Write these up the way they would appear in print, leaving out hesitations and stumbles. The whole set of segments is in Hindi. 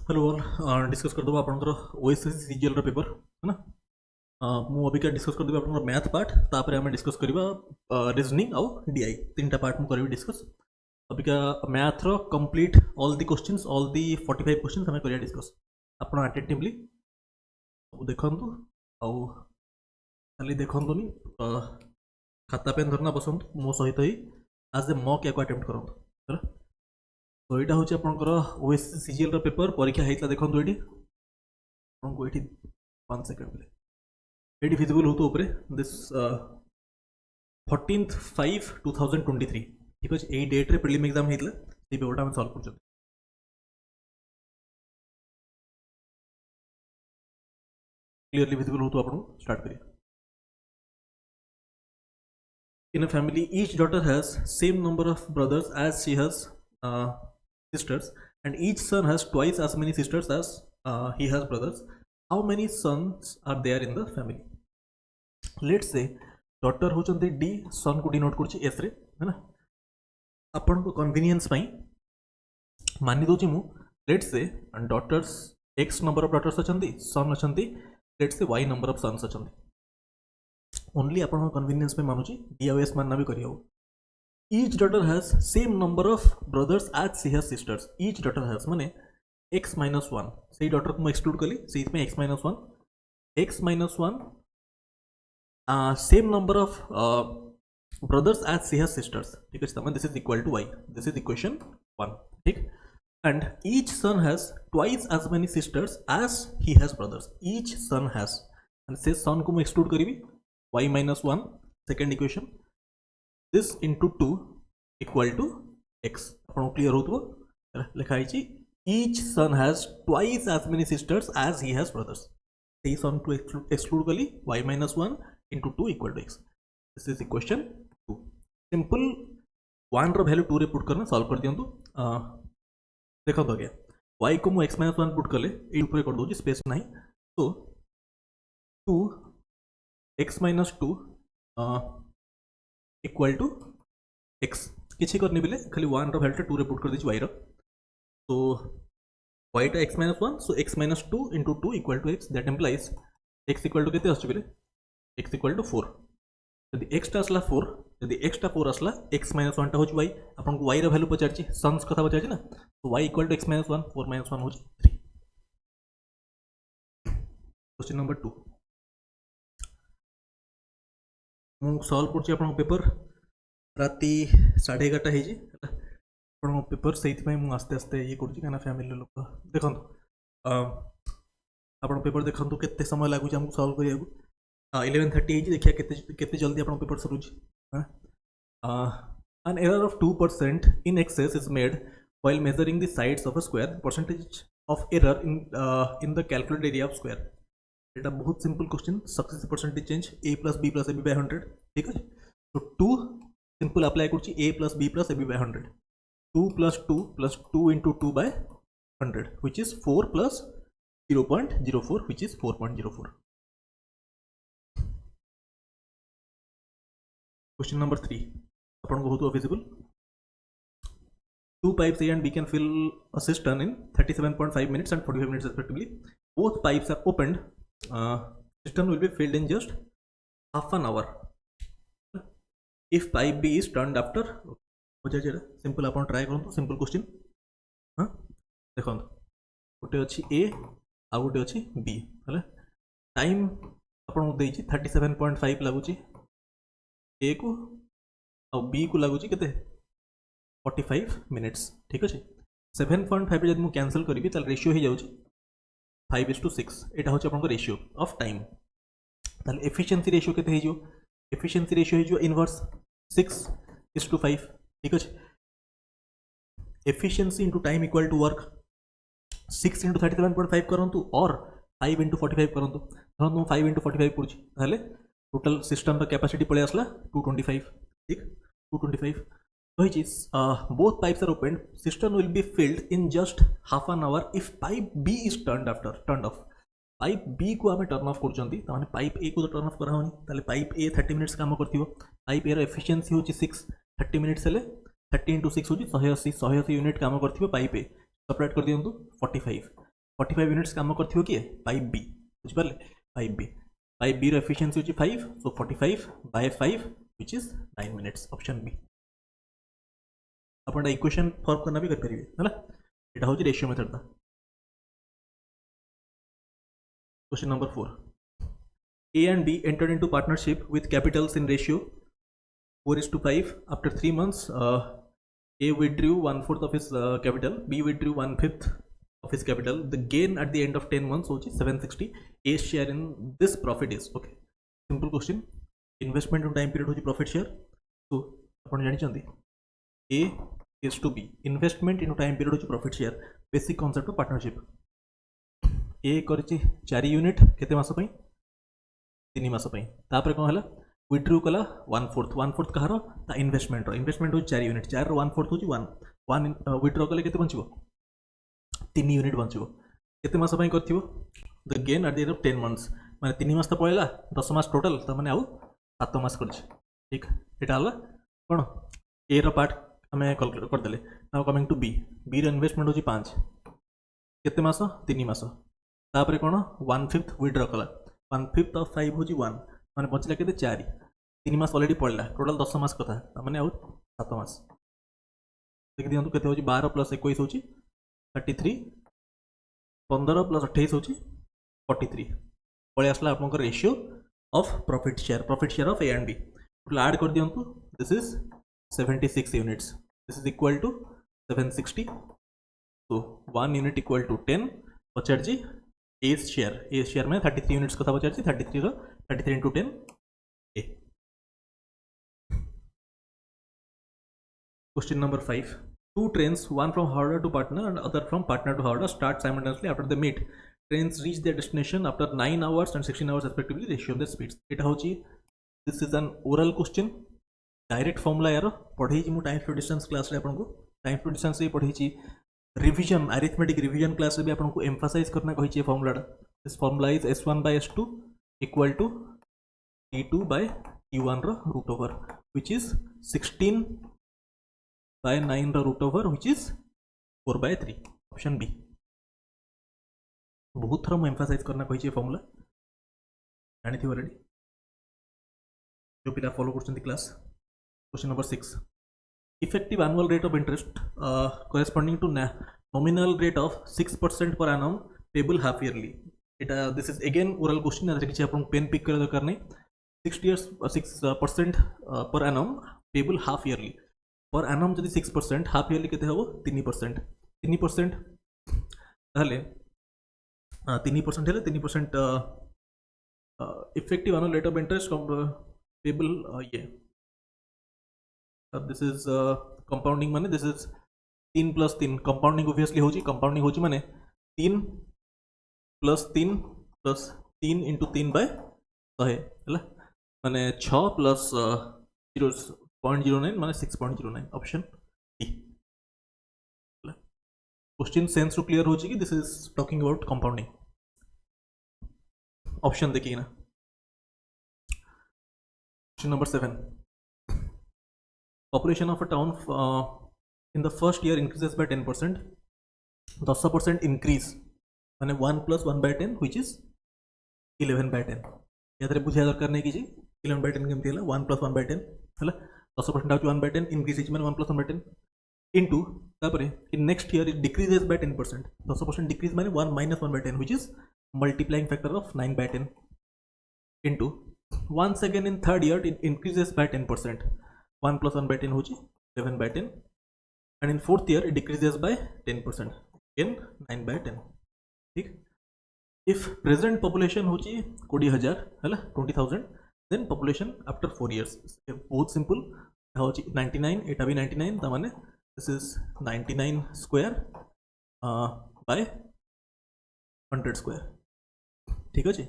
हेलो ऑल डिस्कस कर दबा आपनकर ओएसएससी सीजीएल रो पेपर है ना। मु अबिका डिस्कस कर देबा आपनकर मैथ पार्ट तापर हम डिस्कस करबा रीजनिंग आउ डीआई तीनटा पार्ट मु करबी डिस्कस। अबिका मैथ रो complete all the questions all the 45 questions हम करिया डिस्कस। आपण अटेंटिवली देखंतु आउ खाली देखंतुनी खाता पेन धरना बसंत मो सहित ही आज ए मॉक याको अटेम्प्ट करंतु है। तो यहाँ हूँ आपंकर ओएसएससी सीजीएल रो पेपर परीक्षा होता देखो ये आपको ये 1 सेकेंड ये विजिबल हो दिस 14/5/2023 ठीक अच्छे यही डेट रे प्रिलिम एग्जाम होता है पेपर आम सल्व कर क्लीयरली विजिबल हो आपको स्टार्ट करिए। In a family, each daughter has same number of brothers as she has sisters, and each son has twice as many sisters as he has brothers. How many sons are there in the family? Let's say daughter होचंती D, son को डिनोट करछि S रे है ना। अपन को कन्वीनियंस पई मानि दोछि मु let's say daughters X number of daughters अछंती, son अछंती, let's say Y number of sons अछंती। ओनली आपण कन्वीनियंस पे मानुची डी आउ एस मानना भी करियो। Each daughter has same number of brothers as she has sisters. Each daughter has माने x-1 से डॉटर को मैं एक्सक्लूड कली से इसमें x-1 same number of brothers as she has sisters ठीक है। तमाम this is equal to y, this is equation 1 ठीक। And each son has twice as many sisters as he has brothers. Each son has and से सन को मैं एक्सक्लूड करी y-1 second equation this into 2 equal to x आपको क्लियर हो लिखा है each son has twice as many sisters as he has brothers। से son को exclude कली y-1 into 2 equal to x this is equation 2। simple 1 row value 2 रे पुट करना सॉल्व कर दियंतु। देखो तो क्या y को मु x-1 पुट कले ए ऊपर कर दोची स्पेस नहीं तो 2 x-2 इक्वल टू x किसी करनी बेले खाली 1 रो वैल्यू 2 रे पुट कर दीची y रो तो y टा x-1 so x-2 into 2 equal to x that implies x equal to केते आछी बेले x इक्वल टू 4 यदि x टा असला 4 यदि x टा 4 असला x-1 टा होची y आपन को y रो वैल्यू पचारची सन्स कथा पचारची ना तो y इक्वल टू x-1 4-1 होची 3। क्वेश्चन नंबर 2 मु सॉल्व करछि आपन पेपर राति 11:30 हो आपन पेपर से मु आस्ते आस्ते ये करछि काना फैमिली लोक देखंतु आपन पेपर देखंतु केते समय लागु हमकु सॉल्व करिया 11:30 देखिया केते केते जल्दी आपन paper सरुछ। an error of 2% in excess is made while measuring the sides of a square। percentage of error in the calculated area of square। এটা बहुत simple question success percentage change a + b + ab by 100 ठीक है। तो 2 सिंपल अप्लाई करछि a + b + ab by 100 2 + 2 + 2 into 2 by 100 which is 4 plus 0.04 which is 4.04। Question number 3 अपन को होतो visible 2 pipes A and B can fill a cistern in 37.5 minutes and 45 minutes respectively। both pipes are opened cistern will be filled in just half an hour if pipe B is turned after हो जाए सिंपल अपन ट्राई करंतु सिंपल क्वेश्चन। हां देखंतु गोटे अछि A आ गोटे अछि B हले टाइम अपन देइ छी 37.5 लागुची A को आ B को लागुची केते 45 मिनिट्स ठीक अछि। 7.5 जदि मु कैंसिल करबी त रेशियो हो जाउची 5:6 एटा होची अपन रेशियो ऑफ टाइम ताले एफिशिएंसी रेशियो केते हे जो एफिशिएंसी रेशियो हे जो इनवर्स 6:5 ठीक अछि। Efficiency into time equal to work 6 into 37.5 करंतु और 5 into 45 करंतु धरंतु 5 into 45 पुरछि ताले टोटल सिस्टम रा कैपेसिटी पळे आसला 225 ठीक 225 which is both pipes are opened cistern will be filled in just half an hour if pipe B is turned off। pipe B को आमे टर्न ऑफ करचंती त माने pipe A को तो टर्न ऑफ करा होनी ताले pipe A 30 मिनिट्स काम करथिबो pipe A रो एफिशिएंसी होची 6 30 मिनिट्स हेले 30 into 6 होची 180 यूनिट काम करथिबो pipe A सेपरेट कर दियंतु 45 45 यूनिट्स काम कर किए पाइप बी बुझिपारे पाइप बी रो एफिशिएंसी होची 5 so 45 by 5 which is 9 minutes option B आपण इक्वेशन फॉर्म करना भी कर परिबे हला एटा होची रेशियो मेथड दा question number 4 A and B entered into partnership with capitals in ratio 4:5 after 3 months A withdrew 1/4 of his capital, B withdrew 1/5 of his capital. The gain at the end of 10 months was 760. A's share in this profit is okay. Simple question. Investment in time period was profit share. So, अपन जानी चाहते A is to B. Investment in time period was profit share. Basic concept of partnership. A करिछि 4 unit केते मास पई 3 मास पई तापर कोन हला विड्रू कला 1/4 कहार ता इन्वेस्टमेंट हो 4 यूनिट 4 रो 1/4 हो 1 विड्रू कले केते बंचिबो 3 यूनिट बंचिबो केते मास पई करथिबो the gain at the end of 10 months माने 3 मास त पळेला 10 मास टोटल त माने आउ 7 मास करछि ठीक एटा हला कोन ए रो पार्ट हमें कैलकुलेट कर देले नाउ कमिंग टू बी रो इन्वेस्टमेंट हो 5 केते मास 3 मास तापर कोन 1/5 विड्रू कला 1/5 ऑफ 5 हो 1 माने बचला केते 4 3 मास ऑलरेडी पड़ला टोटल 10 मास कथा माने आउ 7 मास देख दियंतु केते होची 12 + 21 होची 33 15 + 28 होची 43 पळे आसला आपन को ratio of profit share of A and B total add कर दियंतु this is 76 units this is equal to 760 तो 1 यूनिट इक्वल टू 10 पचार जी ए शेयर में 33 यूनिट्स कथा पचार जी 33 रो 33 into 10 A. Question number 5. Two trains, one from Howrah to Patna and other from Patna to Howrah, start simultaneously after they meet. Trains reach their destination after 9 hours and 16 hours respectively. Ratio of their speeds. This is an oral question. Direct formula यार पढ़े जी मु टाइम टू डिस्टेंस क्लास रे आपन को टाइम टू डिस्टेंस रे पढ़े जी रिवीजन अरिथमेटिक रिवीजन क्लास रे भी आपन को एम्फसाइज करना कहि छी formula this formula is S1 by S2 equal to T2 by T1 रो root over which is 16 by 9 रो root over which is 4 by 3 option B बहुत थर मैं एम्फसाइज करना कहि छी फार्मूला जानि थि ऑलरेडी जो पिला फॉलो करछन class question number 6 effective annual rate of interest corresponding to nominal rate of 6% per annum payable half yearly এটা this is again oral question एदरे किछि आपन पेन पिक करे दरकार नै 6% per annum payable half yearly per annum जदि 6% half yearly केते हबो 3% ताले 3% हेले 3% effective annual rate of interest payable ये this is compounding माने this is 3 + 3 compounding obviously होची माने 3 + 3 + 3 into 3 by 100 हैला माने 6 + 0.09 माने 6.09 option D question sense to clear होची कि this is talking about compounding option देखिए ना question number 7 population of a town in the first year increases by 10% 10% increase माने 1 + 1 by 10 which is 11 by 10 यादरे बुझिया दरकार नै कि जी 11 by 10 केमति हला 1 + 1 by 10 हला 10% आउट 1 by 10 increase इज माने 1 + 1 by 10 into तापरे in next year it decreases by 10% 10% decrease माने 1 - 1 by 10 which is multiplying factor of 9 by 10 into once again in third year it increases by 10% 1 + 1 by 10 होची 11 by 10 and in fourth year it decreases by 10% again 9 by 10 ठीक if present population होची 20,000 हैला 20,000 then population after 4 years बहुत simple होची 99 एटा भी 99 त माने this is 99 square by 100 square ठीक अछि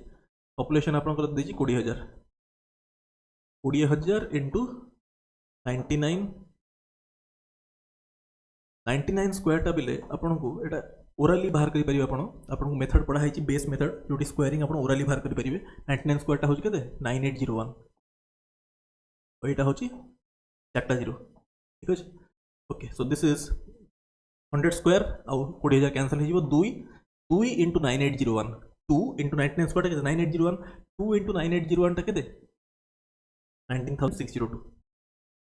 population आपन कर देजी 20,000 into 99 स्क्वायर टा बिले आपन को एटा ओरली बाहर करि परिबे आपन को मेथड पढ़ा है बेस मेथड जोटी स्क्वायरिंग आपन ओरली बाहर करि परिबे 99 स्क्वायर टा होची केते 9801 एटा होची 4टा 0 ठीक अछि okay so this is 100 square आ 20000 कैंसिल हो जिवो 2 2 into 9801 2 into 99 square केते 9801 2 into 9801 टा केते 19602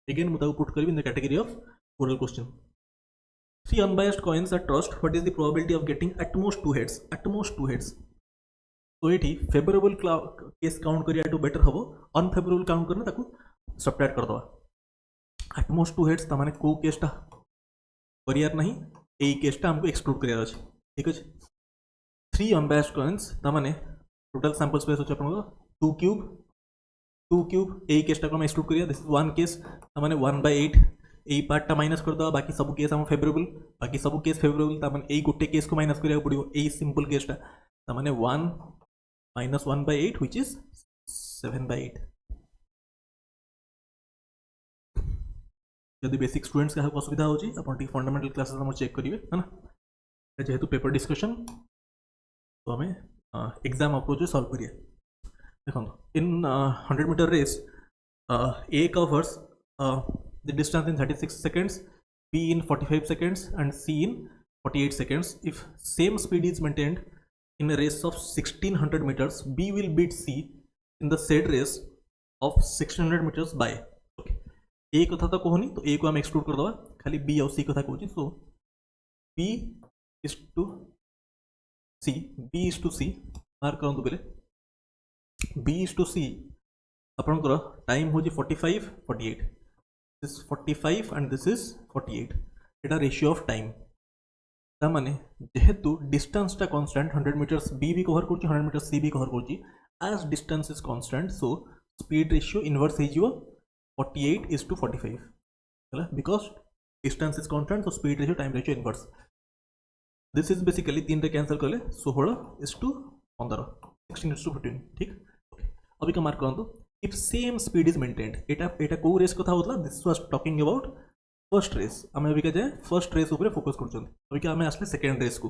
again मुता put करबी in the category of oral question. 3 unbiased coins are tossed. What is the probability of getting at most 2 heads? At most 2 heads. तो ये फेवरेबल केस काउंट करिया बेटर हम अनफेवरेबल काउंट करना ताकू सबट्रैक्ट कर दवा एटमोस्ट 2 हेड्स तामाने को केसटा करियार नहीं एई केसटा हमको एक्सक्लूड करियार अछि ठीक अछि 3 अनबायस्ड कॉइन्स तामाने टोटल सैंपल स्पेस अछि आपन 2 क्यूब एई केसटा को हम एक्सक्लूड करिया दिस इज वन केस तामाने 1/8 एई पार्टटा माइनस कर दवा बाकी सब केस हम फेवरेबल बाकी सब केस फेवरेबल तामाने एई गोटे केस को माइनस करिया पड़ियो एई सिंपल केसटा तामाने 1 minus 1/8 which is 7/8 यदि बेसिक स्टूडेंट्स का असुविधा होची अपन टी फंडामेंटल क्लासेस हम चेक करिवे है ना जेहेतु पेपर डिस्कशन तो हमें एग्जाम अप्रोच सॉल्व करिए देखो in 100 metre race A covers the distance in 36 seconds, B in 45 seconds and C in 48 seconds. If same speed is maintained in a race of 1600 meters, B will beat C in the said race of 1600 meters by okay. A कथा तो कहनी तो A को हम एक्सक्लूड कर दवा खाली B और C कथा कहूची so B is to C mark करन तो पहले B is to C अपन को टाइम हो जी 45 48 this 45 and this is 48 Etah ratio of time ता माने जेहेतु डिस्टेंस टा कांस्टेंट 100 मीटर्स B भी कवर करची 100 मीटर्स C भी कवर करची as distance is constant so speed ratio inverse है जीवो 48:45 हैला because distance is constant so speed ratio time ratio inverse this is basically 3 रे कैंसिल करले 16:15 16:15 ठीक अभी का मार्क करंतु if same speed is maintained एटा को रेस कथा होतला this was talking about first race आमे अभी का जाय first race ऊपर फोकस करछन अभी का आमे आसले सेकंड रेस को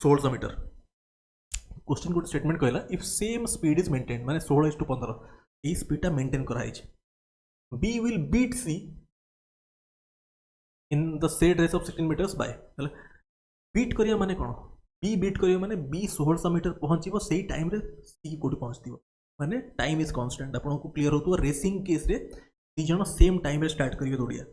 1600 मीटर क्वेश्चन को स्टेटमेंट कहला if same speed is maintained माने 16:15 ई स्पीड टा मेंटेन करा है B will beat C in the said race of 16 meters by हैला बीट करिया माने कोन B बीट करिया माने B 1600 मीटर पहुंचीबो सेही टाइम रे C कोडी पहुंचतीबो माने टाइम इज कांस्टेंट आपन को क्लियर होतो रेसिंग केस रे दी जण सेम टाइम रे स्टार्ट करिवे दौड़िया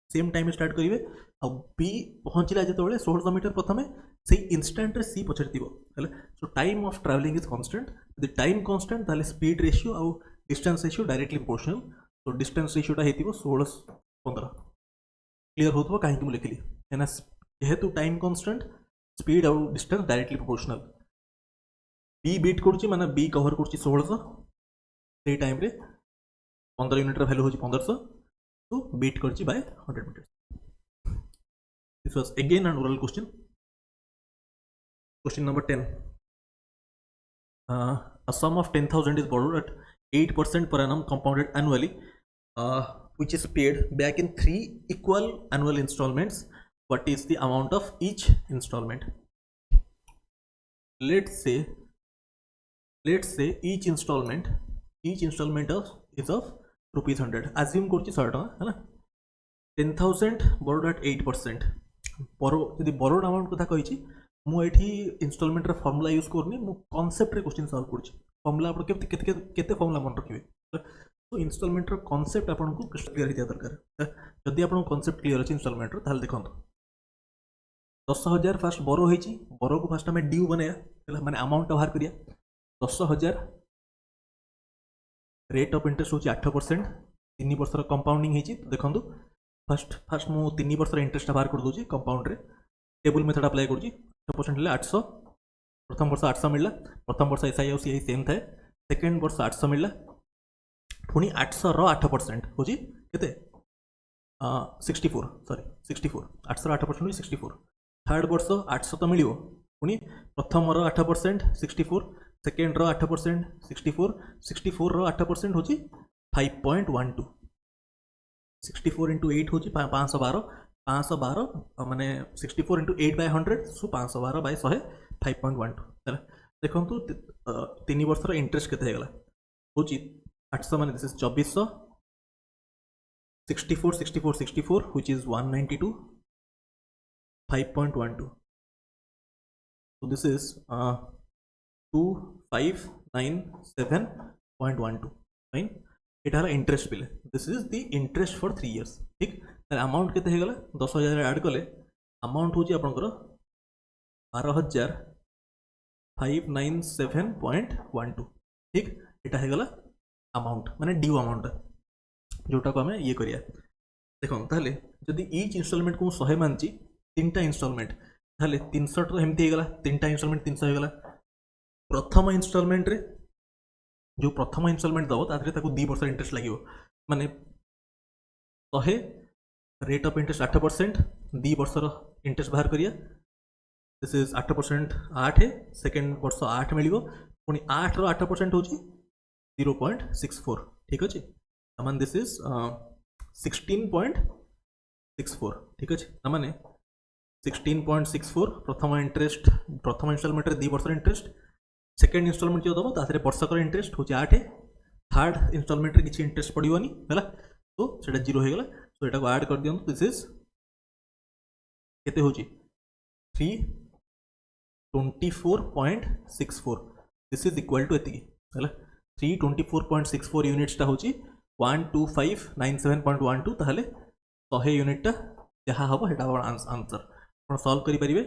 सेम टाइम रे स्टार्ट करिवे आ बी पहुंचला जेतोले 1600 मीटर प्रथमे सेही इंस्टेंट रे सी पछरतिबो हैला सो time of travelling is constant the time constant ताले स्पीड रेशियो आ डिस्टेंस रेशियो डायरेक्टली प्रोपोर्शनल तो डिस्टेंस रेशियो टा हेतिबो 16:15 क्लियर होतो काहे कि मु लिखली एना जेहेतु टाइम कांस्टेंट स्पीड आ distance directly proportional B beat करछि माने B कवर करछि 1600 से टाइम रे 15 यूनिट रा वैल्यू होछि 1500 तो बीट करछि by 100 metre this was again an oral question number 10 a sum of 10,000 is borrowed at 8% per annum compounded annually which is paid back in 3 equal annual installments. What is the amount of each installment? Let's say each installment is of rupees 100 assume करछि 100 टका है ना 10,000 borrowed at 8% यदि borrowed amount कथा कहिछि मु एठी इंस्टॉलमेंट रे फार्मूला यूज करनी मु कांसेप्ट रे क्वेश्चन सॉल्व करछि फार्मूला आपण केते फार्मूला मन रखिबे तो इंस्टॉलमेंट रो कांसेप्ट आपण को क्लियर हिया दरकार यदि आपण कांसेप्ट क्लियर अछि इंस्टॉलमेंट रो ताल देखंतो 10,000 फास्ट बोरो होईछि बोरो को फास्ट हमें ड्यू बनाया माने अमाउंट बाहर करिया 10,000 रेट ऑफ इंटरेस्ट होची 8% 3 वर्ष कंपाउंडिंग होईछि देखंतु फर्स्ट मु 3 वर्ष इंटरेस्ट बाहर कर दोची कंपाउंड रे टेबल मेथड अप्लाई करछि 8% ले 800 प्रथम वर्ष 800 मिलला प्रथम वर्ष एसआई और सीआई सेम थाए सेकंड वर्ष 800 मिलला पुनी 800 रो 8% होची केते 64 800 रो 8% होची 64 थर्ड वर्ष 800 तो मिलियो पुनी प्रथम रो 8% 64 सेकेंड रो 8% 64 रो 8% होची 5.12 64 into 8 होची 512 माने 64 into 8 by 100 सो 512 by 100 5.12 देखंतु 3 वर्ष रो इंटरेस्ट केते हेगला होची 800 माने this is 2400 64 which is 192 5.12 So this is 2597.12 fine. এটা হলো interest bill, this is the interest for 3 years ঠিক। তাহলে আমাউন্ট কেতে হয়ে গলা 10,000 আড কলে আমাউন্ট হচ্ছে আপনার 12,597.12 ঠিক। এটা হয়ে গলা আমাউন্ট মানে ডিউ আমাউন্টটা जोटाको आम ये करिया देख ताहले जदि इच इनस्टलमेंट को 100 मानची 3टा इनस्टलमेंट ताहले 300 तो एमती हो गला 3टा इनस्टलमेंट 300 हो गला। प्रथम इनस्टलमेंट रे जो प्रथम इनस्टलमेंट दबो तादरे ताको 2% इंटरेस्ट लागिवो माने 100 रेट ऑफ इंटरेस्ट 8% 2 वर्षर इंटरेस्ट बाहर करिया दिस इज 8% 8 सेकंड वर्ष 8 मिलिवो पुनी 8 रो 8% होची 0.64 ठीक अछि। आमान दिस इज 16.64 ठीक अच्छे आमाने 16.64 प्रथम इंटरेस्ट प्रथम इनस्टलमेंट 2 वर्ष इंटरेस्ट सेकेंड इनस्टलमेंट जो दबो ताथरे वर्षकर इंटरेस्ट होची 8 थर्ड इनस्टलमेंट रे किछि इंटरेस्ट पड़िवनी हला तो सेटा 0 हो गला। तो एटा को ऐड कर दियन दिस इज केते होची 324.64 दिस इज इक्वल टू एति हला 324.64 यूनिट्स टा होची 12597.12 ताहले 100 यूनिट जहाँ हम हेटा आंसर आप सॉल्व करि परिबे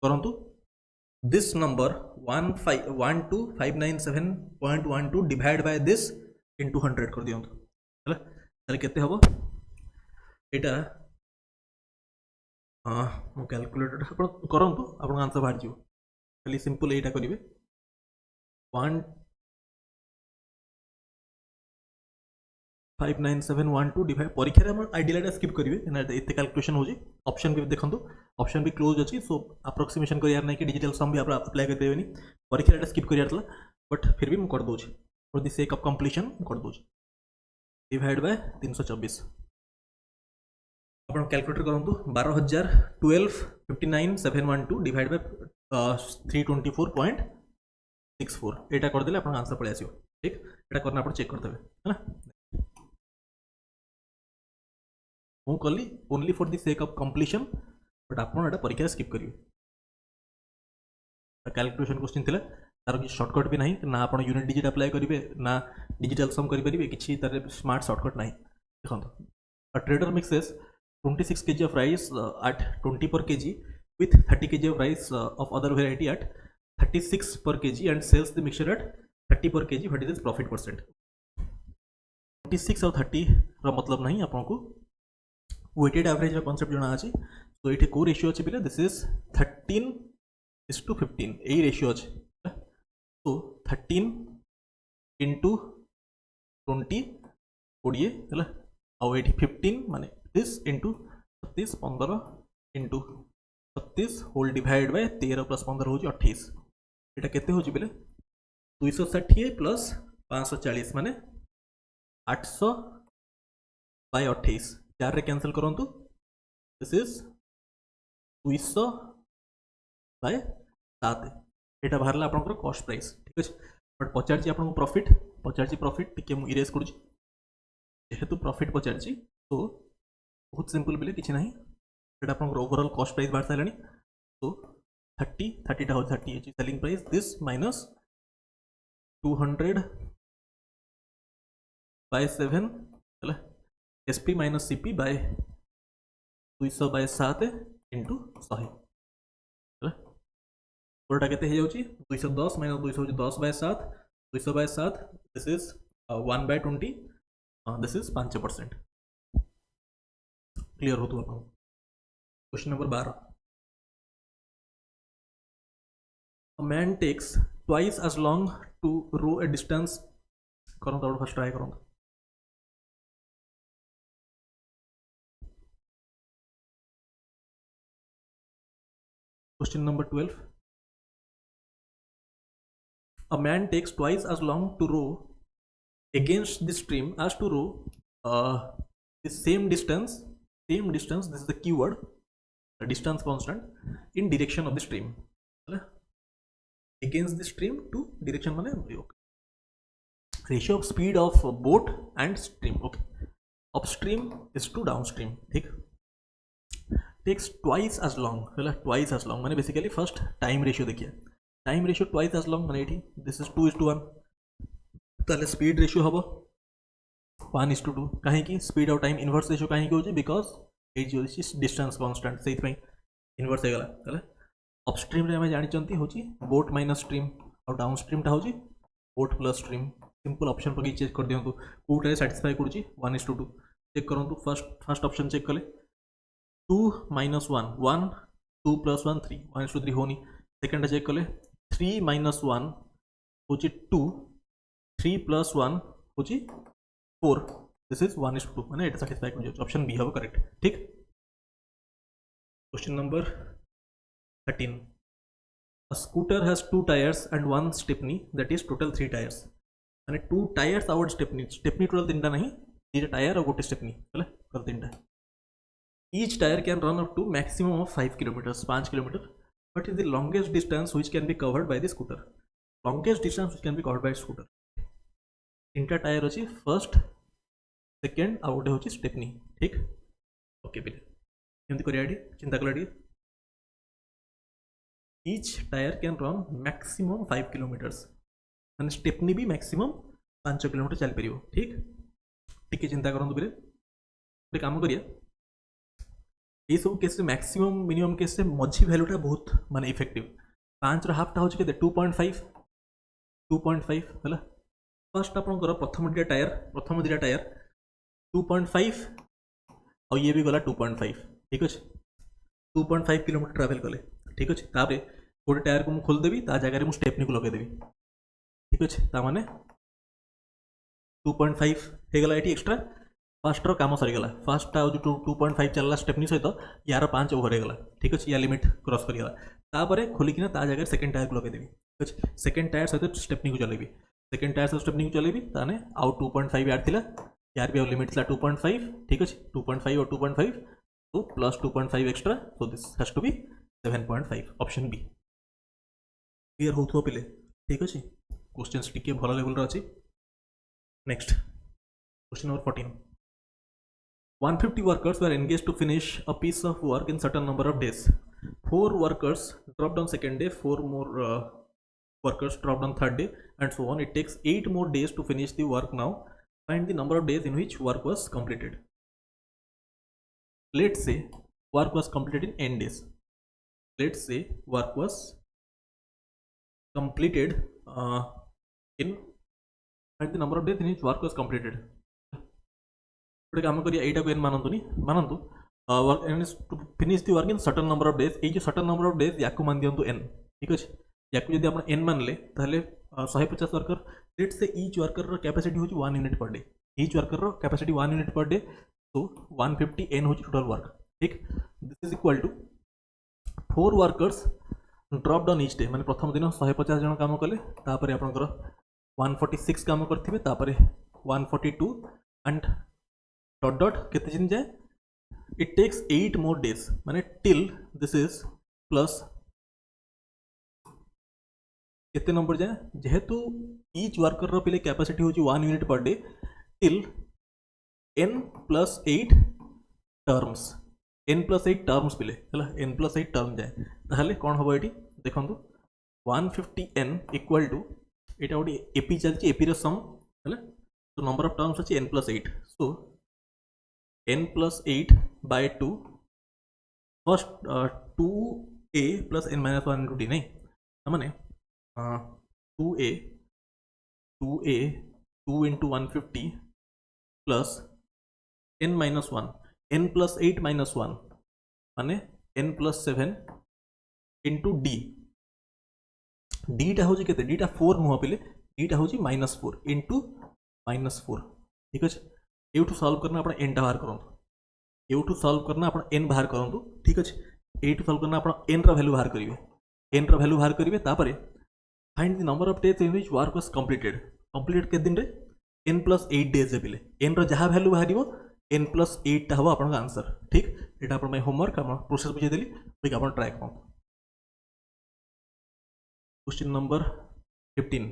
करंतु this number 12597.12 divide by this into 100 कर दियंतु हला ताले केते हबो एटा मो कैलकुलेटर आप करंतु आपन आंसर बाहर जिवो खाली सिंपल एटा करिवे 15712 डिवाइड परीक्षा रे हम आइडियलटा स्किप करिवे ना एते कैलकुलेशन होजी ऑप्शन भी देखंतु ऑप्शन भी क्लोज अछि सो अप्रोक्सीमेशन करियार नै कि डिजिटल सम भी आप अप्लाई कर देबेनी परीक्षा रे स्किप करियार तला बट फिर भी हम कर दोछि for the sake of completion कर दोछि डिवाइड बाय 324 आपण कैलकुलेटर करंतु 12,012.59,712 डिवाइड बाय 324.64 एटा कर देले आपण आंसर पळे आसीयो ठीक। एटा करना आपण चेक कर देबे है ना मु कली only for the sake of completion but आप परीक्षा स्किप करिवे कैलकुलेशन क्वेश्चन थिला तार कि शॉर्टकट भी नहीं ना आप यूनिट डिजिट अप्लाई करेंगे ना डिजिटल सम करेंगे किसी तरह स्मार्ट शॉर्टकट नहीं देखो a trader mixes 26 kg of rice at 20 per kg with 30 kg of rice of other variety at 36 per kg and sells the mixture at 30 per kg what is its profit percent 26 और 30 रा मतलब नहीं आपको वेटेड एवरेज कॉन्सेप्ट जना अछि तो ये को रेशियो अच्छे पिले दिस इज 13:15 यही रेशियो अच्छे तो 13 इंटू 20 कोड़े है आउ ये 15 माने this into 36 15 into 36 whole divide by 13 plus 15 हो 28 यहाँ केते हो पिले 260 प्लस 540 माने 800 बाय 28 चार रे कैंसिल करंतु दिस इज 200 बाय 7 एटा बाहरला आपनकर कॉस्ट प्राइस ठीक अछि बट पचारची आपन प्रॉफिट पचारची प्रॉफिट टिके मु इरेज करूची जेहेतु प्रॉफिट पचारची तो बहुत सिंपल बिले किछि नाही एटा आपनकर ओवरऑल कॉस्ट प्राइस बाहर सालानी तो 30 टा हो 30 is selling price this minus 200 by 7 हला SP minus CP by 200 by 7 into 100 पूरा केते हो जाउची 210 माइनस 200 हो 10 by 7 200 by 7 this is 1 by 20 this is 5% clear हो तो आपको question number 12 a man takes twice as long to row a distance करो तो फर्स्ट ट्राई करो Question number 12. A man takes twice as long to row against the stream as to row the same distance. This is the keyword. The distance constant in direction of the stream. Against the stream to direction mane okay. Ratio of speed of boat and stream. Okay. Upstream is to downstream. ठीक. टेक्स ट्वाइस as long है ट्वाइस as long माने बेसिकली फर्स्ट टाइम रेशियो देखिए time ratio twice as long माने एठी दिस इज 2:1 ताले स्पीड रेशियो हबो 1:2 कहीं की स्पीड और टाइम इनवर्स रेशियो कहीं की होची बिकॉज ए जो डिस्टेंस कांस्टेंट सेहि पई इनवर्स हे गला ताले अपस्ट्रीम रे हम जानि चंती होची बोट माइनस स्ट्रीम और डाउनस्ट्रीम टा होची boat plus stream simple option पर चेक कर दियंतु कोटा सैटिस्फाई करूची 1:2 चेक करंतु फर्स्ट ऑप्शन चेक कले 2 minus 1 1 2 plus 1 3 1:3 होनी सेकंड चेक कले 3 minus 1 होची 2 3 plus 1 होची 4 दिस इज 1:2 माने एटा सैटिस्फाई कर जाय ऑप्शन बी हबो करेक्ट ठीक question number 13 a scooter has 2 tires and 1 stepney that is total 3 tires माने 2 tires और stepney टोटल 3टा नहीं 3 टायर और गोटे स्टेपनी है total 3टा each tire can run up to maximum of 5 kilometers 5 kilometer what is the longest distance which can be covered by the scooter longest distance which can be covered by scooter 3टा टायर अछि फर्स्ट सेकंड और गोटे होची स्टेपनी ठीक ओके पिले एमती करिया चिंता कला each tire can run maximum 5 kilometers माने स्टेपनी भी मैक्सिमम 5 किलोमीटर चल परियो ठीक टिके चिंता करंतु पिले एक काम करिया ये सब केस मैक्सिमम मिनिमम केस मझी भैल्यूटा बहुत माने इफेक्टिव 5 हाफटा हो 2.5 2.5 है फर्स्ट आप प्रथम दुटा टायर 2.5 और ये भी गला 2.5 ठीक अच्छे 2.5 किलोमीटर ट्रावेल कले ठीक अच्छे तापर गोटे टायर को खोलदेवी ता जगह मुझे स्टेपनी को लगेदेवी ठीक अच्छे ताने 2.5 होगला ये एक्सट्रा फर्स्ट काम सरीगला फर्स्ट जो 2.5 चलला स्टेपनी सहित यार 5 ओवर होगला ठीक अच्छे या लिमिट क्रॉस करीगला तापर खोलिकिना ता जगह सेकंड टायर को लगेदेवी ठीक अच्छे सेकंड टायर सहित स्टेपनी को चलेबी सेकंड टायर सहित स्टेपनी को चलेबी ताने आउ 2.5 यार थिला यार भी लिमिट था 2.5 ठीक अच्छे 2.5 और 2.5 तो plus 2.5 extra so this has to be 7.5 option B clear होथो पिले ठीक अच्छे क्वेश्चंस टिके भलो लेवल रो अछि next question number 14 150 workers were engaged to finish a piece of work in certain number of days 4 workers dropped on second day 4 more workers dropped on third day and so on it takes 8 more days to finish the work now find the number of days in which work was completed let's say work was completed in n days let's say work was completed in find the number of days in which work was completed गोटे काम करिया एटा को एन मानतु to finish the work in certain number of days ये जो सर्टेन नंबर ऑफ डेज या मान दियंतु एन ठीक अच्छे या जब आप एन मानले ताहले 150 worker let say each worker capacity होची 1 unit per day each worker capacity 1 unit per day तो 150 एन होची टोटल वर्क ठीक this is equal to 4 workers dropped on each day माने प्रथम दिन 150 जन काम कले तापर आपनकर 146 काम करथिबे तापर 142 एंड डॉट डॉट केते दिन जाए इट टेक्स 8 मोर डेज माने टिल दिस इज प्लस केते नंबर जाए जेहेतु ईच वर्कर रो पिले कैपेसिटी होची 1 unit per day till n plus 8 terms n plus 8 terms पिले हला n plus 8 टर्म जाए ताहले कोन हबो एटी देखंतु 150n equal to Etah OD AP चलची AP रो सम हला तो नंबर ऑफ टर्म्स अछि n plus 8 so n plus 8 by 2 first 2a plus n minus 1 into d नहीं माने 2a 2 into 150 plus n minus 1 n plus 8 minus 1 माने n plus 7 into d d टा होची केते d टा 4 नुह पिले d टा होची -4 into -4 ठीक अछि एठू सॉल्व करना आपण n टा बाहर करंतु एठू सॉल्व करना आपण n बाहर करंतु ठीक अछि एठू सॉल्व करना आपण n रा वैल्यू बाहर करिवे n रा वैल्यू बाहर करिवे तापरे find the number of days in which work was completed के दिन रे n plus 8 डेज जे पिले n रा जहा वैल्यू बाहरिवो n plus 8 टा हबो आपण का आंसर ठीक एटा आपण मै होमवर्क आपण प्रोसेस बुझे देली ठीक आपण ट्राई करो question number 15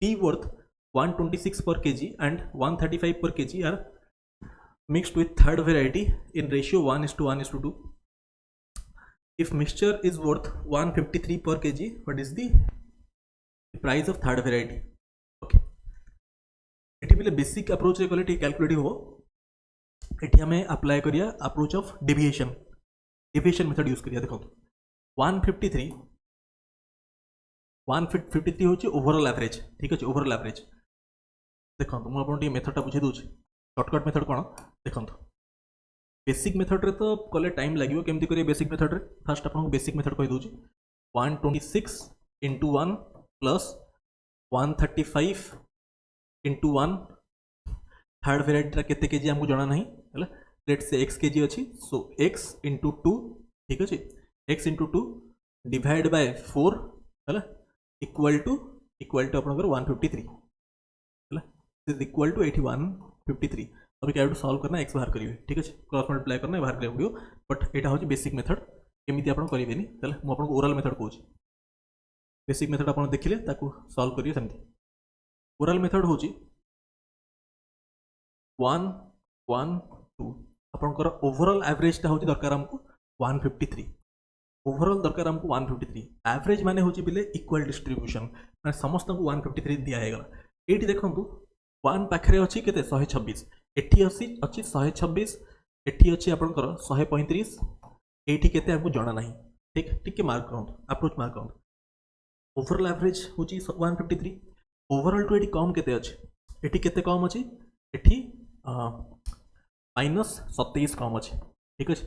p worth 126 per kg and 135 per kg are mixed with third variety in ratio 1:1:2 if mixture is worth 153 per kg, what is the price of third variety? Okay, eighty पे बेसिक अप्रोच रे कले कैलकुलेट हो एटी हमें अप्लाई करिया approach of deviation method use करिया। देखो 153 हूँ ओवरऑल एवरेज, ठीक अच्छे ओवरऑल एवरेज। देखो मुझे मेथडटा बुझे दूसरी शॉर्टकट मेथड कौन देखो बेसिक मेथड रे तो कले टाइम लगे केमती करिए बेसिक मेथड रे फास्ट आपको बेसिक मेथड कही दूसरी 126 into 1 plus 135 into 1 third variety केते केजी हमको जना नहीं है लेट से x केजी अच्छी सो x इंटू 2 ठीक अच्छे x इंटू 2 डिवाइड बाय 4 है इक्वल टू आपंकर 153 है इक्वल टू 153। अभी क्या सॉल्व करना एक्स बाहर करेंगे, ठीक है क्रॉस मल्टीप्लाई करना बाहर करा पड़ो बट यहाँ हूँ बेसिक मेथड केमी आप करेंगे मुझे ओराल मेथड कहूँ बेसिक मेथड आप देखिले सॉल्व करिए सेमती ओराल मेथड हूँ 1 1 2 आपंकर ओवरऑल एवरेजटा हूँ दरकार हमको 153 ओवरऑल दरकार हमको 153 एवरेज माने हूँ बिले इक्वल डिस्ट्रीब्यूशन मैंने समस्त को 153 दिगला ये देखो 1 पाखे अच्छी के 126 एटी अच्छी 126 एटी अच्छी आपंकर 135 ये के हमको जना ना ठीक टिके मार्क करूँ अप्रोच मार्क करूँ ओवरऑल एवरेज हूँ 153 ओवरऑल टू ये कम के अच्छे ये कम अच्छी एटी माइनस 27 कम अच्छे ठीक अच्छे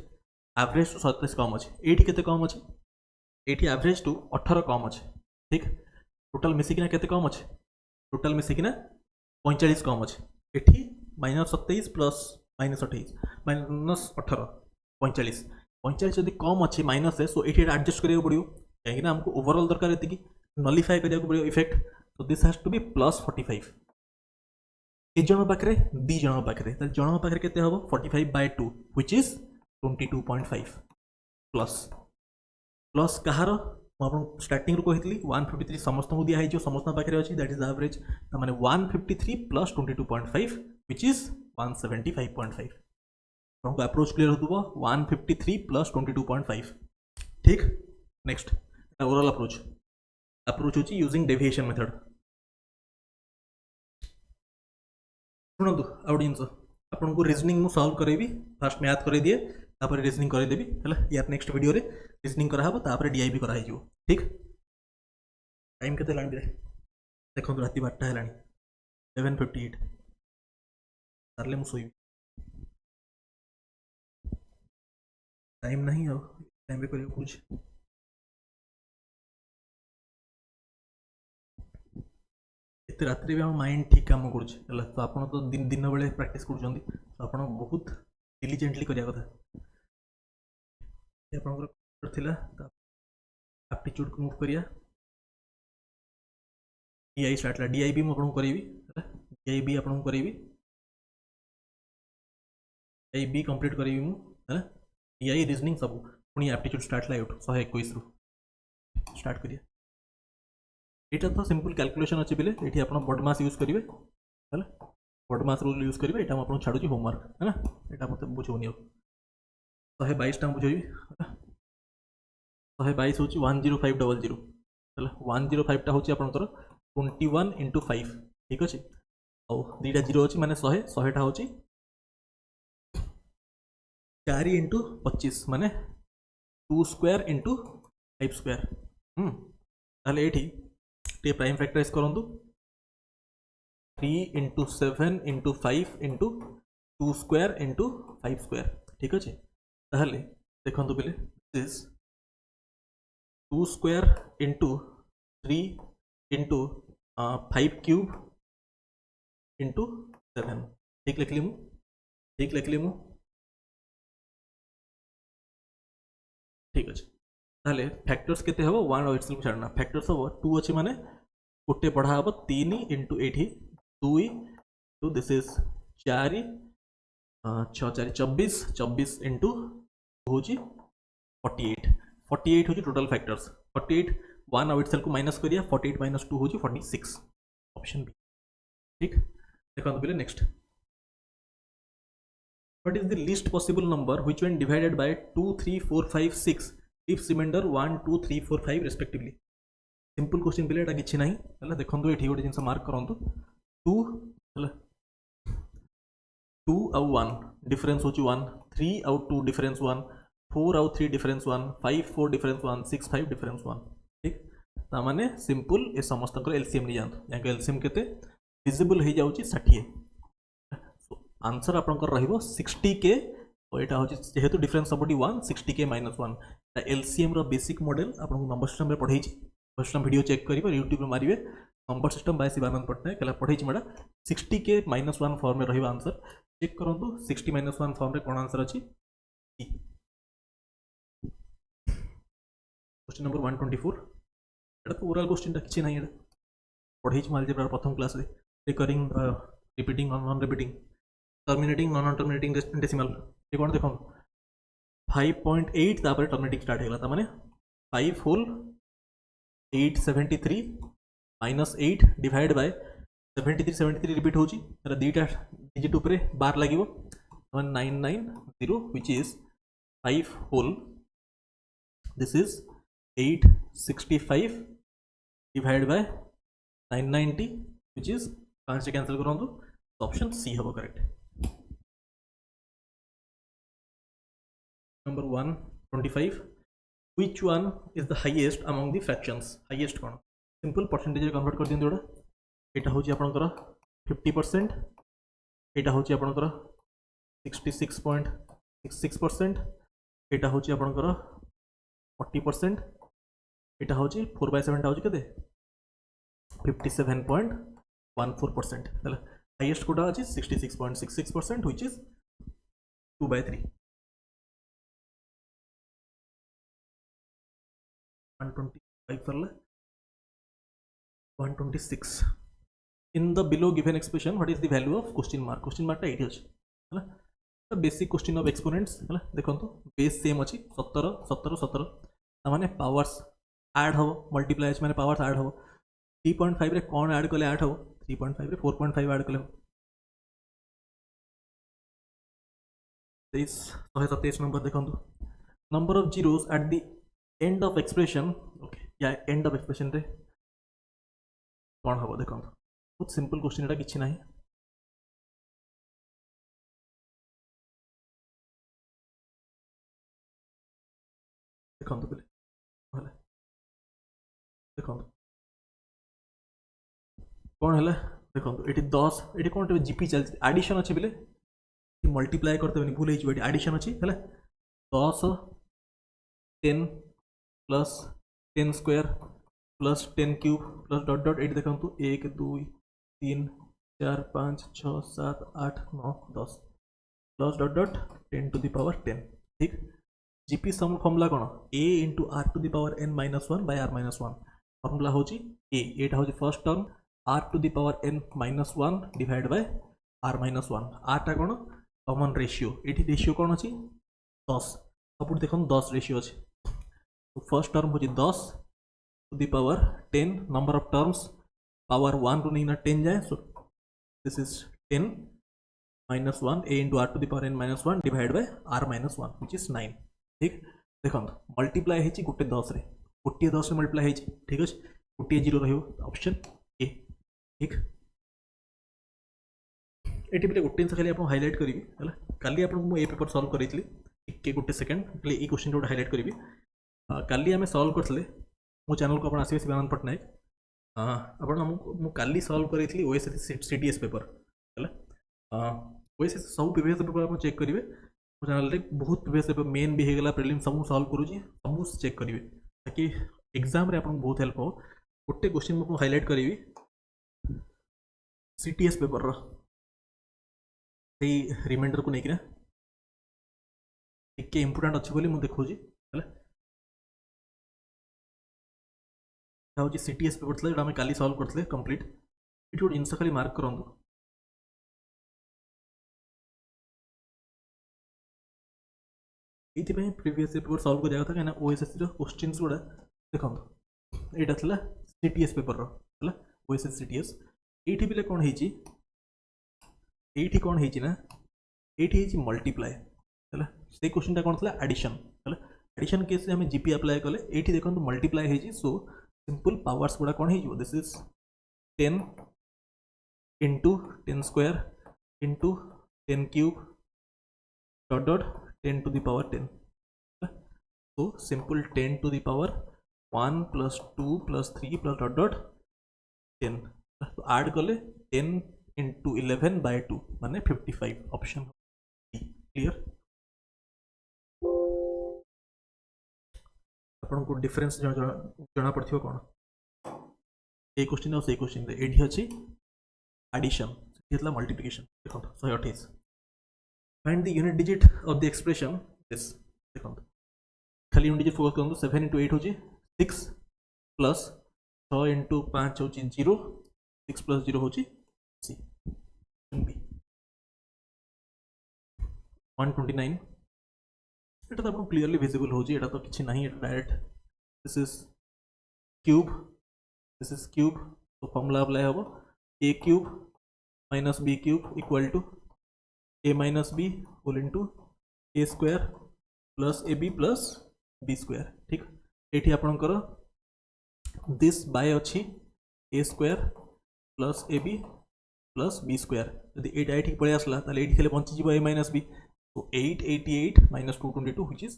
एवरेज टू 27 कम अच्छे ये कम अच्छे ये एवरेज टू 18 कम अच्छे ठीक टोटाल मिसिकिना केते कम अच्छे टोटाल मिसिकिना 45 कम अच्छे ये माइनस 27 प्लस माइनस 28 माइनस 18 45 जब कम अच्छे माइनस है सो ये एडजस्ट करा पड़ो कहीं हमको ओवरऑल दरकार ये नलिफाई करा पड़ो effect so this has to be plus 45 एक जन पाखे दी जन पाखे जन पाखे के 45/2 व्हिच इज 22.5 प्लस प्लस कहार मुझे स्टार्टिंग कही 153 समस्त को दिखाई समस्त पाखे अच्छी दैट इज एवरेज मैंने 153 प्लस 22.5 व्हिच इज 175.5 आपको अप्रोच क्लियर हो 153 प्लस 22.5 ठीक। नेक्स्ट ओवरऑल अप्रोच होची यूजिंग डेविएशन मेथड शुणु आउ जिन आपन को रीजनिंग मु सॉल्व करेबी फास्ट मैथ कर दिए तापर रीजनिंग करदेवी है यार नेक्स्ट वीडियो रे रीजनिंग कराहब तापर डीआईबी कराई जो ठीक। टाइम केते लानी देखो राति 12टा है 11:58 तारले मु सोई टाइम नहीं आ टाइम पे करियो कुछ एते रात्रि भी हम माइंड ठीक काम कर तो आप तो दिन दिन बेले प्रैक्टिस कर आप बहुत डिलिजेंटली करिया कथा एप्टीट्यूड को मूव करिया डीआई स्टार्ट ला डीआईबी मु आपन करेबी डीआईबी आपन करेबी डीआईबी कंप्लीट करेबी मु है डीआई रीजनिंग सब पुनी एप्टीट्यूड स्टार्ट ला 121 रु स्टार्ट करिया यहाँ तो सिंपल कैलकुलेशन अच्छे बोले ये आप बडमास यूज करेंगे है बडमास रूल यूज करेंगे यहाँ आपको छाड़ू होमवर्क है ना यहाँ मतलब बुझौनी 122 टाइम बुझेबी 122 हूँ 10500 है 105टा हूँ आपंकर 21 इंटू 5 ठीक अच्छे आउ दुटा जीरो अच्छी माने 100टा हूँ 4 इंटू 25 माने 2 स्क्वायर इंटू 5 स्क्वायर ताले ये प्राइम फैक्टराइज करूँ 3 into 7 into 5 into 2 square into 5 square ठीक अच्छे ताहले देखो पे this 2 square into 3 into 5 cube into 7 ठीक लिखली मु ठीक अच्छे ताहले फैक्टर्स केते हबो 1 और इट्स छाड़ना फैक्टर्स हबो 2 अच्छे माने गोटे पढ़ा हम 3 into 8 2 to this is 4 6 4 24 24 into हूँ 48 48 हूँ टोटल फैक्टर्स 48 1 आउट सेल को माइनस करिया 48 माइनस 2 हूँ 46 ऑप्शन बी ठीक। देखो पहले next what is the least possible number which when divided by 2 3 4 5 6 if remainder 1 2 3 4 5 respectively simple question पिले एटा किछि नाही हला देखंतु एठी गोटे जिंस मार्क करंतु 2 हला 2 आउ 1 डिफरेंस होची 1 3 आउ 2 डिफरेंस 1 4 आउ 3 डिफरेंस 1 5 4 डिफरेंस 1 6 5 डिफरेंस 1 ठीक ता माने सिंपल ए समस्त एलसीएम नि जानतो याक एलसीएम केते विजिबल हो जाउची 60 सो आंसर आपनकर रहिबो 60 के और एटा होची जेहेतु डिफरेंस सबडी 1 60 के -1 ता एलसीएम रो बेसिक मॉडल आपन नंबर सिस्टम रे पढाई छी सिस्टम वीडियो चेक करिवे यूट्यूब रे मारिवे number system by Shivanand Patnaik कला पढाई छी मेडा 60 के -1 फॉर्म में रहिबा आंसर चेक करंतु 60 -1 फॉर्म रे कोन आंसर अछि क्वेश्चन नंबर 124 एटा तो ओरल क्वेश्चन ता किछि नाही एटा पढाई छी अलजेब्रा प्रथम क्लास रे recurring repeating non repeating terminating non terminating decimal ये कोन देखो 5.8 तापर टर्मिनेटिंग स्टार्ट हेला ता माने 5 होल 873 -8 डिवाइड बाय 73 रिपीट होची तारा दीटा डिजिट ऊपर बार लागिवो 1990 which is 5 whole this is 865 divide by 990 which is 5 से कैंसिल करंतु ऑप्शन सी हबो correct number 125 which one is the highest among the fractions highest cone simple percentage रे कन्वर्ट कर दियंतु एटा होची आपनकर 50% एटा होची आपनकर 66.66% एटा होची आपनकर 40% एटा होची 4/7 टा होची कते 57.14% हला हाईएस्ट कोटा अछि 66.66% व्हिच इज 2/3 125 करले 126 in the below given expression what is the value of question mark टा 80 अछि हला तो बेसिक क्वेश्चन ऑफ एक्सपोनेंट्स हला देखंतु बेस सेम अछि 17 17 17 माने पावर्स ऐड हो मल्टीप्लाई अछि माने पावर्स ऐड हो 3.5 रे कोन ऐड करले 8 हो 3.5 रे 4.5 ऐड करले दिस 127 नंबर देखंतु number of zeros eight the end of expression okay या एंड ऑफ एक्सप्रेशन रे कौन हम देखो बहुत सिंपल क्वेश्चन एटा किछि नाही देखो पहले हला देखो कौन हला देखो एटी 10 एटी कोन जीपी चल एडिशन अछि बेले मल्टीप्लाई करते बनी भूल एटी एडिशन अछि हला 10 10 plus 10 square plus 10 cube plus dot dot 8 देखंतु 1 2 3 4 5 6 7 8 9 10 plus dot dot 10 to the power 10 ठीक जीपी सम फॉर्मूला कोन a into r to the power n minus 1 by r minus 1 formula होची a एटा होची first term r to the power n minus 1 divide by r minus 1 r टा कोन कॉमन रेशियो एठी रेशियो कोन अछि 10 सब देखन 10 रेशियो अछि तो फर्स्ट टर्म होची 10 to the power 10 number of terms power 1 to नहीं 10 जाए so this is 10 minus 1 a into r to the power n minus 1 divided by r minus 1 which is 9 ठीक देखो मल्टीप्लाई हेची गुटे 10 रे गुटे 10 रे मल्टीप्लाई हेची ठीक अछि गुटे 0 रहयो ऑप्शन ए ठीक एटी बिले गुटे खाली आपन हाईलाइट करिवि हला काली आपन मु ए पेपर सॉल्व करितली एक गुटे सेकंड खाली ए क्वेश्चन जोड हाईलाइट करिवि काली हमें सॉल्व करथले मो चैनल को अपन आसीबे शिवानंद पटनायक अपन मु काली सॉल्व करितली ओएसएस सीटीएस पेपर हला ओएसएस सब प्रीवियस पेपर अपन चेक करिवे मो चैनल रे बहुत प्रीवियस पेपर मेन भी हेगला प्रीलिम सब सॉल्व करूजी सब चेक करिवे ताकि एग्जाम रे अपन बहुत हेल्प हो गुटे क्वेश्चन मु हाईलाइट करिवि सीटीएस पेपर रो रिमाइंडर को लेकिन एक इंपोर्टेंट अच्छी बोली मुझे देखो हूँ सीटीएस पेपर था जो काली सॉल्व करते कंप्लीट ये गोटे जिनस खाली मार्क करूँ ये प्रीवियस पेपर सॉल्व कर था कहीं ओएसएससी क्वेश्चन गुड़ा देखो यहाँ था सीटीएस पेपर है ओएसएस सीटीएस ये भी कौन ये कौन है ना ये मल्टीप्लाई है से क्वेश्चन कौन था एडिशन है एडिशन केस रे हमें जीपी अप्लाई कले एठी देखंतु मल्टीप्लाई हेजी सो सिंपल पावर्स गुडा कोन हेजो this is 10 into 10 square into 10 cube dot dot 10 to the power 10. So simple 10 to the power 1 plus 2 plus 3 plus dot dot 10. So add कले 10 into 11 by 2 माने 55 option D. Clear? अपन को डिफरेंस जना पड़थियो कोन ए क्वेश्चन और से क्वेश्चन रे एठी अछि एडिशन इतला मल्टीप्लिकेशन देखो 128 find the unit digit of the expression this देखो खाली यूनिट डिजिट फोकस करंतु 7 into 8 होची 6 प्लस 6 into 5 होची 0 6 plus 0 होची सी बी 129 এটা তো আপনার ক্লিয়ারলি ভিজিবল হচ্ছে এটা তো কিছু নাই এটা ডাইরেক্ট দিস ইজ কিউব তো ফর্মুলা अप्लाई হবো a cube minus b cube equal to a minus b whole into a square plus ab plus b square ठीक एठी आपनकर दिस बाय अछि a square plus ab plus b square यदि एटा एठी पळे आसला ताले एठी खेले पहुंची जिवो a minus b so 888 minus 222 which is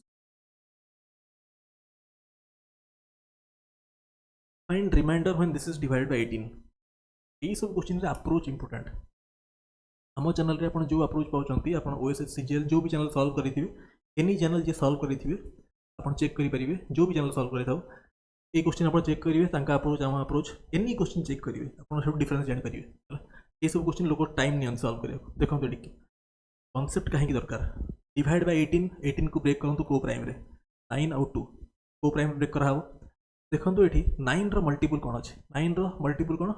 find remainder when this is divided by 18 ये सब क्वेश्चन रे अप्रोच इंपोर्टेंट आम चैनल रे आपण जो अप्रोच पाउचंती आपण ओएसएस सीजीएल जो भी चैनल सॉल्व करिथिबे एनी चैनल जे सॉल्व करिथिबे आपण चेक करि परिबे जो भी चैनल सॉल्व करिथाउ ए क्वेश्चन आपण चेक करिवे तांका अप्रोच आम अप्रोच एनी क्वेश्चन चेक करिवे आपण सब डिफरेंस जानि परिबे ये सब क्वेश्चन लोक टाइम नियन सॉल्व करियो देखो तो ठीक कांसेप्ट काहे की दरकार डिवाइड बाय 18 को ब्रेक करंतु को प्राइम रे 9 आउट 2 को प्राइम ब्रेक कराबो देखंतु एठी 9 रो मल्टीपल कोन अछि 9 रो मल्टीपल कोन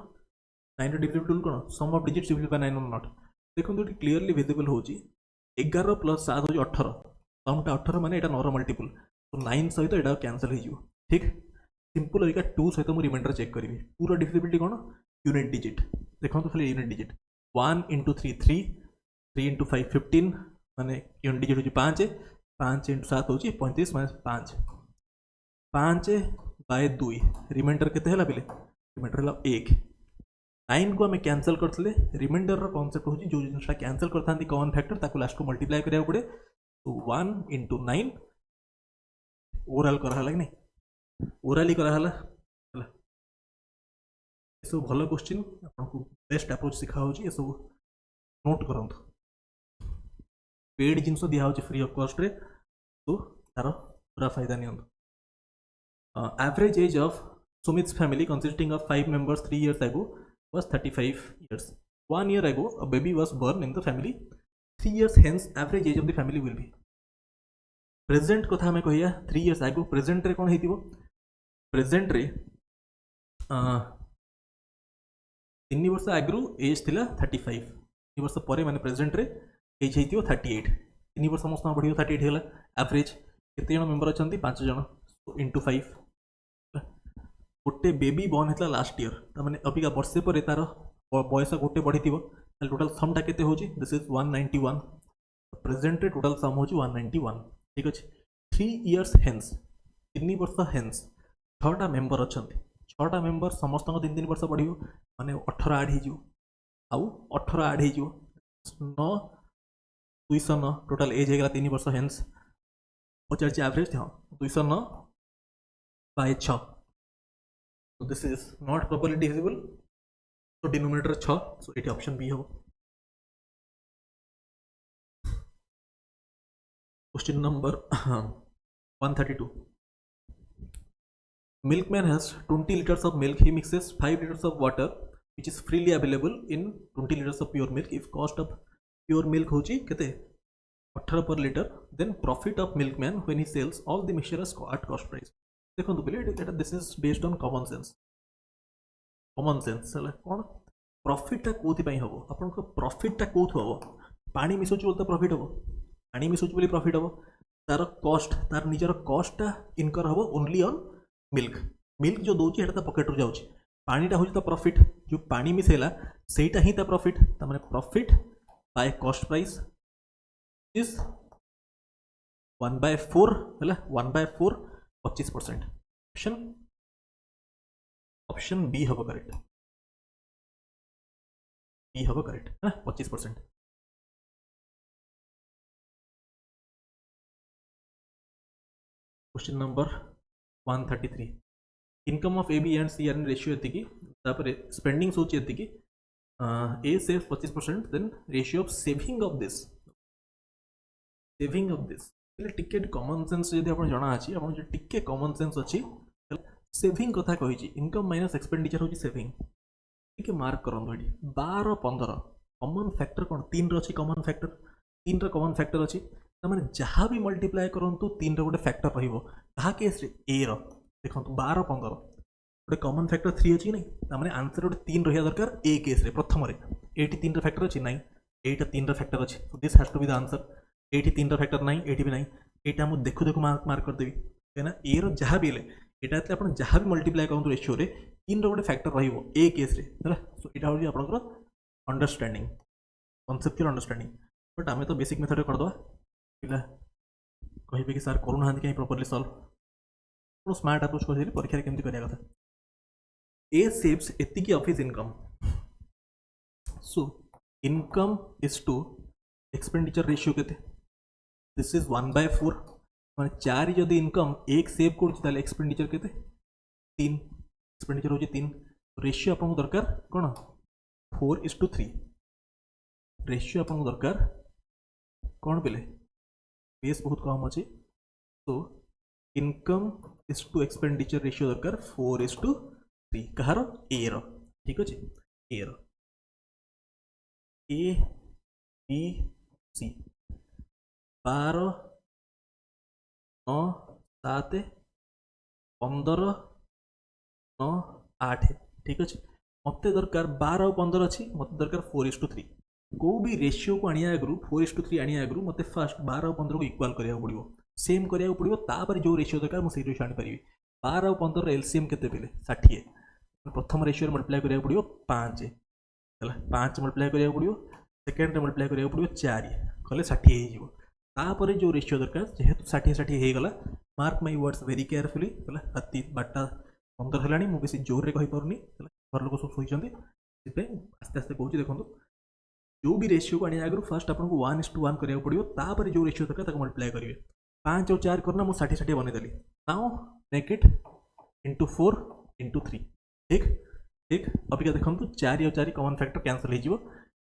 9 रो डिविजिबल कोन sum of digits divisible by 9 और नॉट देखंतु एठी क्लियरली विजिबल होची 11 प्लस 7 होची 18 समटा 18 माने एटा 9 रो मल्टीपल तो 9 सहित एटा कैंसिल हो जिवो ठीक सिंपल होइका 2 सहित मु रिमाइंडर चेक करबी पूरा डिविजिबिलिटी कोन यूनिट डिजिट देखंतु खाली यूनिट डिजिट 1 into 3 3 3 into 5 15 माने यूनिट डिजिट होची 5 5 into 7 होची 35 माइनस 5 5 बाय 2 रिमाइंडर केते हला पिले रिमाइंडर हला 1 9 को हमें कैंसिल करथले रिमाइंडर रो कांसेप्ट होची जो जिनसा कैंसिल करथांती कॉमन फैक्टर ताको लास्ट को मल्टीप्लाई करिया पड़े तो 1 into 9 ओवरऑल करा हला कि नहीं ओवरऑल करा हला हला ये सब भलो क्वेश्चन आपको बेस्ट अप्रोच सिखा होची ये सब नोट करंतु पेड जिनस दिया होची फ्री ऑफ कॉस्ट रे तो तार पूरा फायदा नियंतु एवरेज एज ऑफ सुमित's family consisting of 5 members 3 years ago was 35 years 1 year ago a baby was born in the family 3 years hence average age of the family will be present कथा हमें कहिया 3 years ago present रे कोन हेतिबो present रे 3 वर्ष आगरु एज थिला 35 3 वर्ष परे माने प्रेजेंट रे एज हेतिबो 38 3 वर्ष समस्त बढ़ियो 38 होला एवरेज केते जण मेंबर अछंती 5 जण इनटू 5 गोटे बेबी बॉर्न हेतला लास्ट ईयर त माने अबिका वर्षे परे तार बयस गोटे बढ़िथिबो ताले टोटल सम टा केते होची दिस इज 191 प्रेजेंट रे टोटल सम होची 191 ठीक अछि 3 इयर्स हेंस 3 वर्ष हेंस 6 टा मेंबर अछंती 6 टा मेंबर समस्त 3 वर्ष बढ़ियो माने 18 ऐड हिजो आउ 18 ऐड हिजो 9 209 टोटल एज हेगला 3 वर्ष हेंस पचार एवरेज हां 209 bye 6 so this is not properly divisible so denominator 6 so it option B हो question number 132 milkman has 20 liters of milk he mixes 5 liters of water which is freely available in 20 liters of pure milk if cost of pure milk होची केते 18 per liter then profit of milkman when he sells all the mixture at cost price देखो तो पहले this is based on common sense है कौन प्रॉफिट टा कोथि पई हबो आपन को प्रॉफिट टा कोथ हबो पानी मिसोच बोलते प्रॉफिट हबो पानी मिसोच बोली प्रॉफिट हबो तार कॉस्ट तार निजर कॉस्ट टा इनकर हबो ओनली ऑन मिल्क मिल्क जो दोची हेटा पॉकेट रो जाउची पानी टा होची त प्रॉफिट जो पानी मिसेला सेटा ही त प्रॉफिट त माने profit by cost price is 1/4 है 1/4 25%। ऑप्शन बी हम करेक्ट, बी हम करेक्ट है 25%। Question number 133 income of A B and C are in ratio एतिकी तापर स्पेंडिंग्स होची एतिकी A saves 25% then ratio of saving of this टिके कॉमन सेंस यदि आपण जणा अछि आपण जे टिके कॉमन सेंस अछि सेविंग कथा कहिछि इनकम माइनस एक्सपेंडिचर होची सेविंग टिके मार्क करन एठी 12 15 कॉमन फैक्टर कोन 3 रो अछि कॉमन फैक्टर 3 रो कॉमन फैक्टर अछि त माने जहां भी मल्टीप्लाई करंतु 3 रो गोटे फैक्टर रहिबो कहा केस रे ए रो देखंतु 12 15 गोटे कॉमन फैक्टर 3 अछि नै त माने आंसर गोटे 3 रहिया दरकार ए केस रे प्रथम रे एठी 3 रो फैक्टर अछि नै एटा 3 रो फैक्टर अछि so this has to be the answer एठी 3 रो फैक्टर नै एठी भी नै एटा हम देखु देखु मार्क कर देबी केना ए रो जहां भी ले एटा एतले आपण जहां भी मल्टीप्लाई करंतु रेशियो रे 3 रो गोटे फैक्टर रहिबो ए केस रे हैला सो एटा होजी आपनकर अंडरस्टैंडिंग कॉन्सेप्चुअल अंडरस्टैंडिंग बट आमे तो बेसिक मेथड कर दवा पिला कहिबे कि सर करू ना कहीं प्रॉपर्ली सॉल्व तो स्मार्ट अप्रोच कर परीक्षा रे केमती करिया कथा ए सेव्स एतिकी of his income so income is to expenditure ratio केते दिस इज 1/4 माने 4 जदी इनकम 1 सेव करछि ताले एक्सपेंडिचर केते 3 एक्सपेंडिचर होछि 3 रेशियो आपन दरकार कोन 4:3 रेशियो आपन दरकार कोन बेले बेस बहुत कम अछि तो income is to expenditure ratio दरकार 4:3 कहार ए रो ठीक अछि ए रो ए बी सी 12 9 7 15 9 8 ठीक अच्छे मत दरकार 12 और 15 अच्छी मत दरकार 4:3 को भी रेशियो को आनिया आगु 4:3 आनिया आगु मत फास्ट 12 और 15 को इक्वल करिया पड़ो सेम करिया पड़ो तापर जो रेशियो दरकार मुझे रेशियो आनी पारि 12 और 15 एलसीएम केते बेले 60 प्रथम रेशियो मल्टीप्लाई करिया पड़ो 5 है 5 मल्टीप्लाई करिया पड़ो सेकेंड मल्टीप्लाई करिया पड़ो 4 कले 60 हो तापर जो रेशियो दरकार जेहेतु 60 60 हो गला mark my words very carefully है राति 12टा 15 हेलानी मु बेसी जोर रे कहि परनी घर लोक सब सोइचंदी सिपे आस्ते आस्ते कहूची देखंतु जो भी रेशियो को आनिया आगु फर्स्ट आपन को 1:1 करिया पड़ियो तापर जो रेशियो दरकार ताको मल्टीप्लाई करिवे 5 और 4 करना मु 60 60 बने देली now make it into 4 into 3 ठीक ठीक अभी क्या देखंतु 4 और 4 कॉमन फैक्टर कैंसिल हो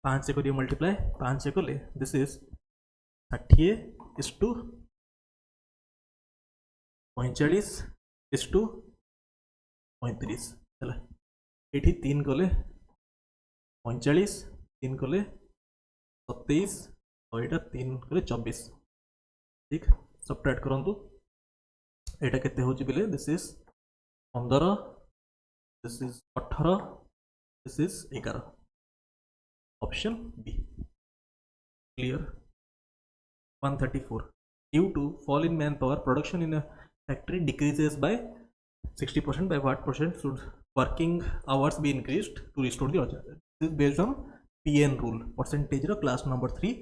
5 से करिए मल्टीप्लाई 5 से कले दिस इज 60 45 35 है ये 3 कले 45 3 कले 27 और यहाँ 3 कले 24 ठीक सबट्रैक्ट करंतु एटा केते होची बिले this is 15 this is 18 this is 11 option B clear 134 due to fall in manpower production in a factory decreases by 60% by what percent should working hours be increased to restore the order this is based on PN rule percentage ro class number 3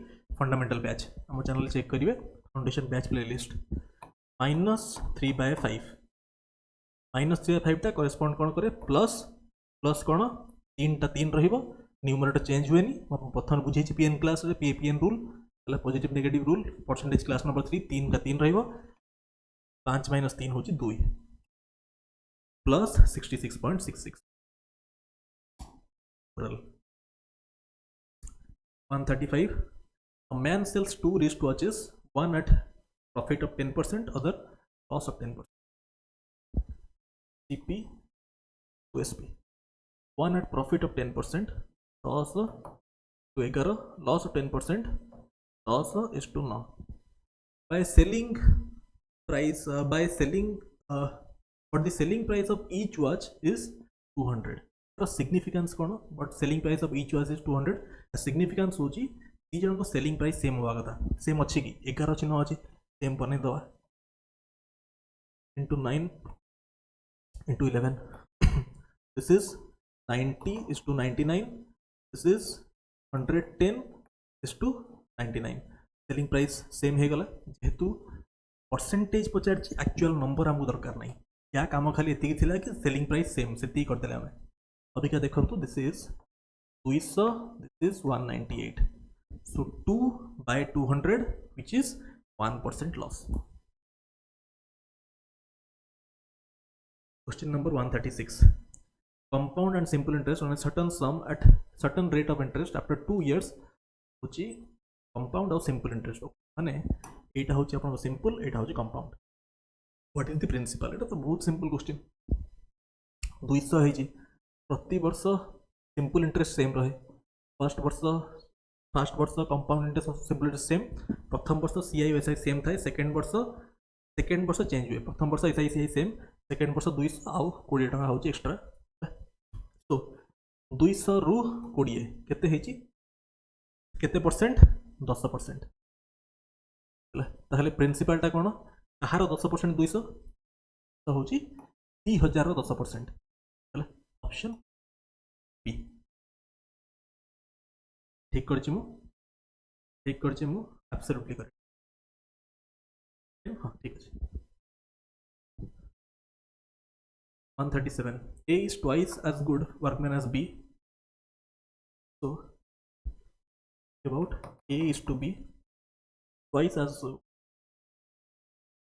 fundamental batch हम चैनल चेक करिवे फाउंडेशन बैच प्लेलिस्ट -3/5 -3/5 टा करेस्पोंड कोन करे प्लस प्लस कोन 3 टा 3 रहिबो न्यूमरेटर चेंज हुएनी हम प्रथम बुझे छी पीएन क्लास रे पीएन रूल हला positive negative rule percentage class number 3 3 का 3 रहिबो 5 - 3 होची 2 plus 66.66 135 a man sells 2 wristwatches one at profit of 10% other loss of 10% CP to SP one at profit of 10% loss to 11 loss of 10% loss is to 9 by selling price by selling but the selling price of each watch is 200 the significance cone but selling price of each watch is 200 the significance होची दी जन को सेलिंग प्राइस सेम होगा कथा सेम अच्छी की 11 चिन्ह अच्छी सेम बने दवा into 9 into 11 this is 90 is to 99 this is 110 is to 99 selling price same हे गला जेहेतु परसेंटेज पचार एक्चुअल नंबर आमको दरकार नहीं या काम खाली एतिकी थिला कि सेलिंग प्राइस सेम से करदेले आमे अबिका देखंतु this is 200 this is 198 so 2 by 200 which is 1% loss. Question number 136. Compound and simple interest on a certain sum at certain rate of interest after 2 years होची compound और simple interest माने एटा होची अपन simple एटा होची compound. What is the principle? एटा तो बहुत simple question. 200 है जी प्रति वर्ष simple interest same रहे फर्स्ट वर्ष compound interest simple interest same प्रथम वर्ष सीआई एसआई सेम थाए सेकेंड वर्ष चेंज हुए प्रथम वर्ष एसआई सीआई सेम सेकेंड वर्ष 200 आउ 20 टका होची एक्स्ट्रा तो 200 रु 20 केते हेची केते परसेंट 10% ताहले प्रिंसिपलटा कोन कहार 10% 200 तो होची 3000 रो 10% ऑप्शन बी ठीक करछि मु एब्सोल्युटली करेक्ट हां ठीक अछि 137 A is twice as good workman as B so about A is to B twice as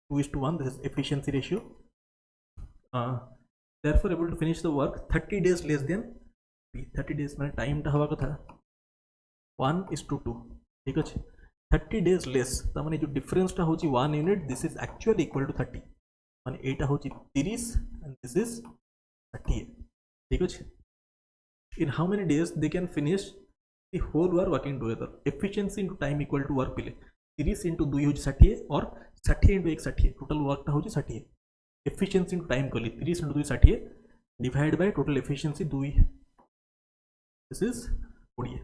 2:1 this is efficiency ratio therefore able to finish the work 30 days less than B 30 days माने टाइम टा हवा कथा 1:2 ठीक अच्छे 30 days लेस तो माने जो डिफरेंस टा होची 1 unit this is actually equal to 30 माने एटा होची 30 एंड दिस इज 30 ठीक अच्छे in how many days they can finish the whole work working together efficiency into time equal to work पिले 30 * 2 होची 60 और 60 * 1 60 टोटल वर्क टा होची 60 एफिशिएंसी इनटू टाइम कली 30 * 2 60 divide by total efficiency 2 this is 20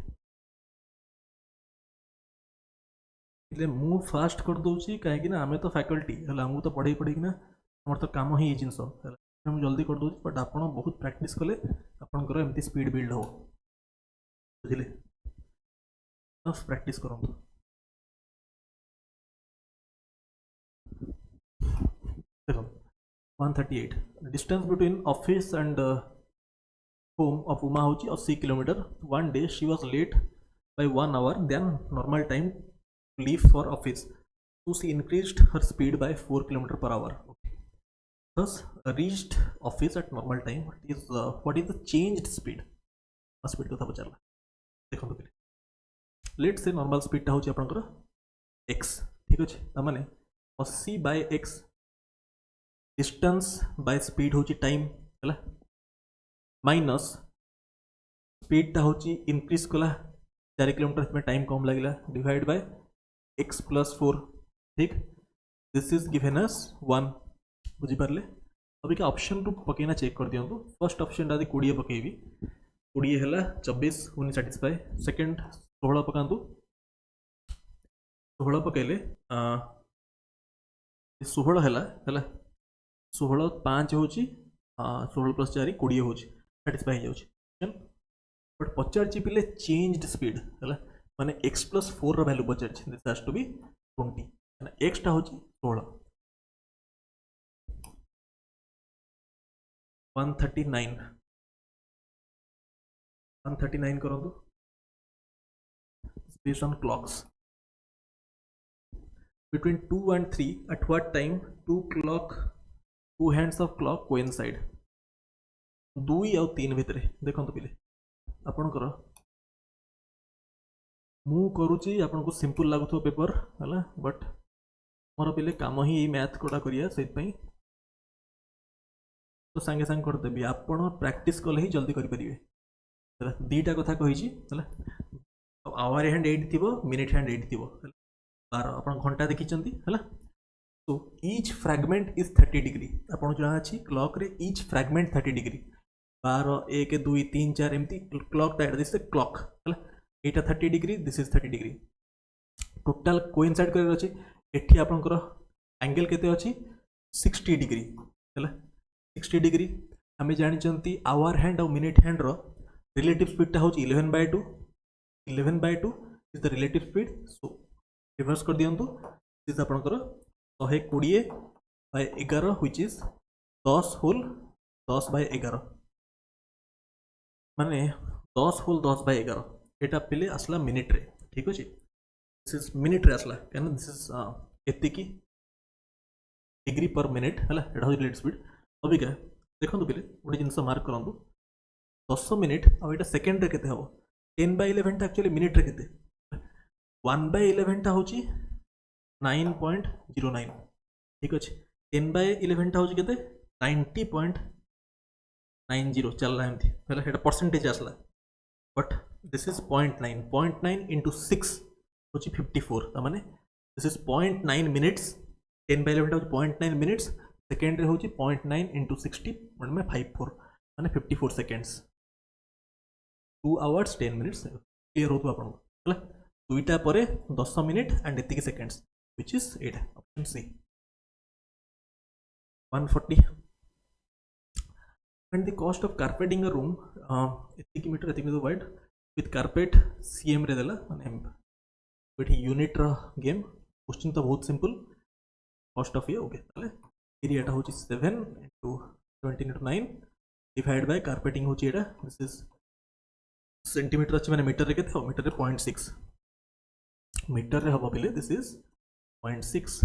એટલે ମୁଁ फास्ट कर दूची कहीं आम तो फैकल्टी है आमको तो पढ़े पढ़ीना आम तो कम ही जिनस मुझे जल्दी कर दूची बट आप बहुत प्रैक्टिस कले आपंकर एमती स्पीड बिल्ड हो बुझे प्रैक्टिस करूँ देखो 138 distance between office and home of Uma हूँ 80 kilometre one day she was late by 1 hour then normal time leave for office so she increased her speed by 4 km/h okay. Thus reached office at normal time what is the changed speed speed कथा पचारला देखो तो लेट्स से नॉर्मल स्पीड टा होची आपनकर x ठीक अछि त माने 80 by x distance by speed होची टाइम हला माइनस स्पीड टा होची इंक्रीज कला 4 किलोमीटर में टाइम कम लागला डिवाइड बाय x + 4 ठीक दिस इज गिवन अस 1 बुझी पारले अभी का ऑप्शन टू पकेना चेक कर दियंतु फर्स्ट ऑप्शन दा 20 पकेबी 20 हला 24 उनी सैटिस्फाई सेकंड 16 पकांतु 16 पकेले 16 हला 16 5 होची 16 + 4 20 होची सैटिस्फाई हो जाउची बट पचार चिपिले चेंज्ड स्पीड हला माने x + 4 रो वैल्यू पचार दिस हैज टू बी 20 माने x टा होची 16 139 करंतु based on clocks between 2 and 3 at what time two hands of clock coincide 2 और 3 भितरे देखंतु पिले आपनकर मु करूची आपन को सिंपल लागुथो पेपर हला बट मोर पिले काम ही मैथ कोडा करिया सेत पई तो संगे संग कर देबी आपन प्रैक्टिस कले ही जल्दी करि परिबे हला दीटा कथा कहि छी हला आवर हैंड 8 थिबो मिनिट हैंड 8 थिबो बार आपन घंटा देखि चंती हला तो ईच फ्रैगमेंट इज 30 डिग्री आपन जहा अछि क्लॉक रे ईच फ्रैगमेंट 30 डिग्री 12 1 2 3 4 एमती क्लॉक दैट दिस क्लॉक हला एटा 30 degree this is 30 degree total coincide कर अछि एठी आपनकर एंगल केते अछि 60 डिग्री हला 60 डिग्री हमें जानि चंती आवर हैंड और मिनिट हैंड रो रिलेटिव स्पीड ता होछि 11/2 is the relative speed so reverse कर दियंतु दिस आपनकर 120 by 11 which is 10 whole 10 by 11 माने 10 होल 10 बाय 11 एटा पिले आसला मिनिट रे ठीक अछि दिस इज मिनिट रे आसला कैन दिस इज एति की डिग्री पर मिनिट हला एटा हो रेट स्पीड अबिका देखंतु पिले ओडे जिंस मार्क करंतु 10 मिनिट आ एटा सेकंड रे केते हबो 10 बाय 11 टा एक्चुअली मिनिट रे केते 1 बाय 11 टा होची 9.09 ठीक अछि 10 बाय 11 टा होची केते 90.90 चलला एमथि हला एटा परसेंटेज आसला बट दिस इज 0.9 into 6 होची 54 ता माने दिस इज 0.9 मिनिट्स 10 बाय 11 टा होची 0.9 मिनिट्स सेकंड रे होची 0.9 into 60 में 54 माने 54 सेकंड्स 2 hours 10 minutes क्लियर होतो आपन हला दुईटा परे 10 मिनिट एंड एतिकी सेकंड्स व्हिच इज एटा option C 140 and the cost of carpeting a room एतिकी मीटर एतिकी वाइड with carpet cm रे देला माने बेठी यूनिट रा गेम क्वेश्चन तो बहुत सिंपल कॉस्ट ऑफ ये ओके ताले एरिया टा होची 7 into 17 into 9 divide by carpeting होची एटा दिस इज सेंटीमीटर अछि माने मीटर रे केते मीटर रे 0.6 मीटर रे हबो पिले दिस इज 0.6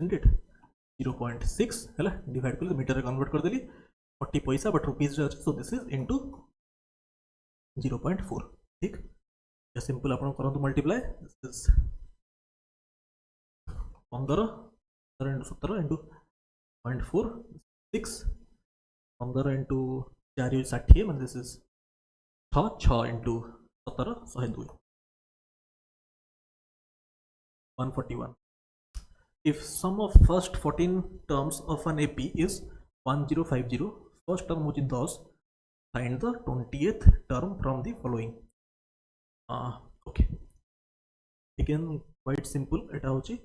isn't it 0.6 हैला डिवाइड कर मीटर रे कन्वर्ट कर देली 40 पैसा बट रुपीस रे अछि सो दिस इज इनटू 0.4 ठीक या सिंपल आपण करंतु multiply this is 15 into 17 into 0.4 6 15 into 4 60 माने this is 6 into 17 102 141 if sum of first 14 terms of an AP is 1050 first term which is 10 find the 20th term from the following okay again quite simple eta hochi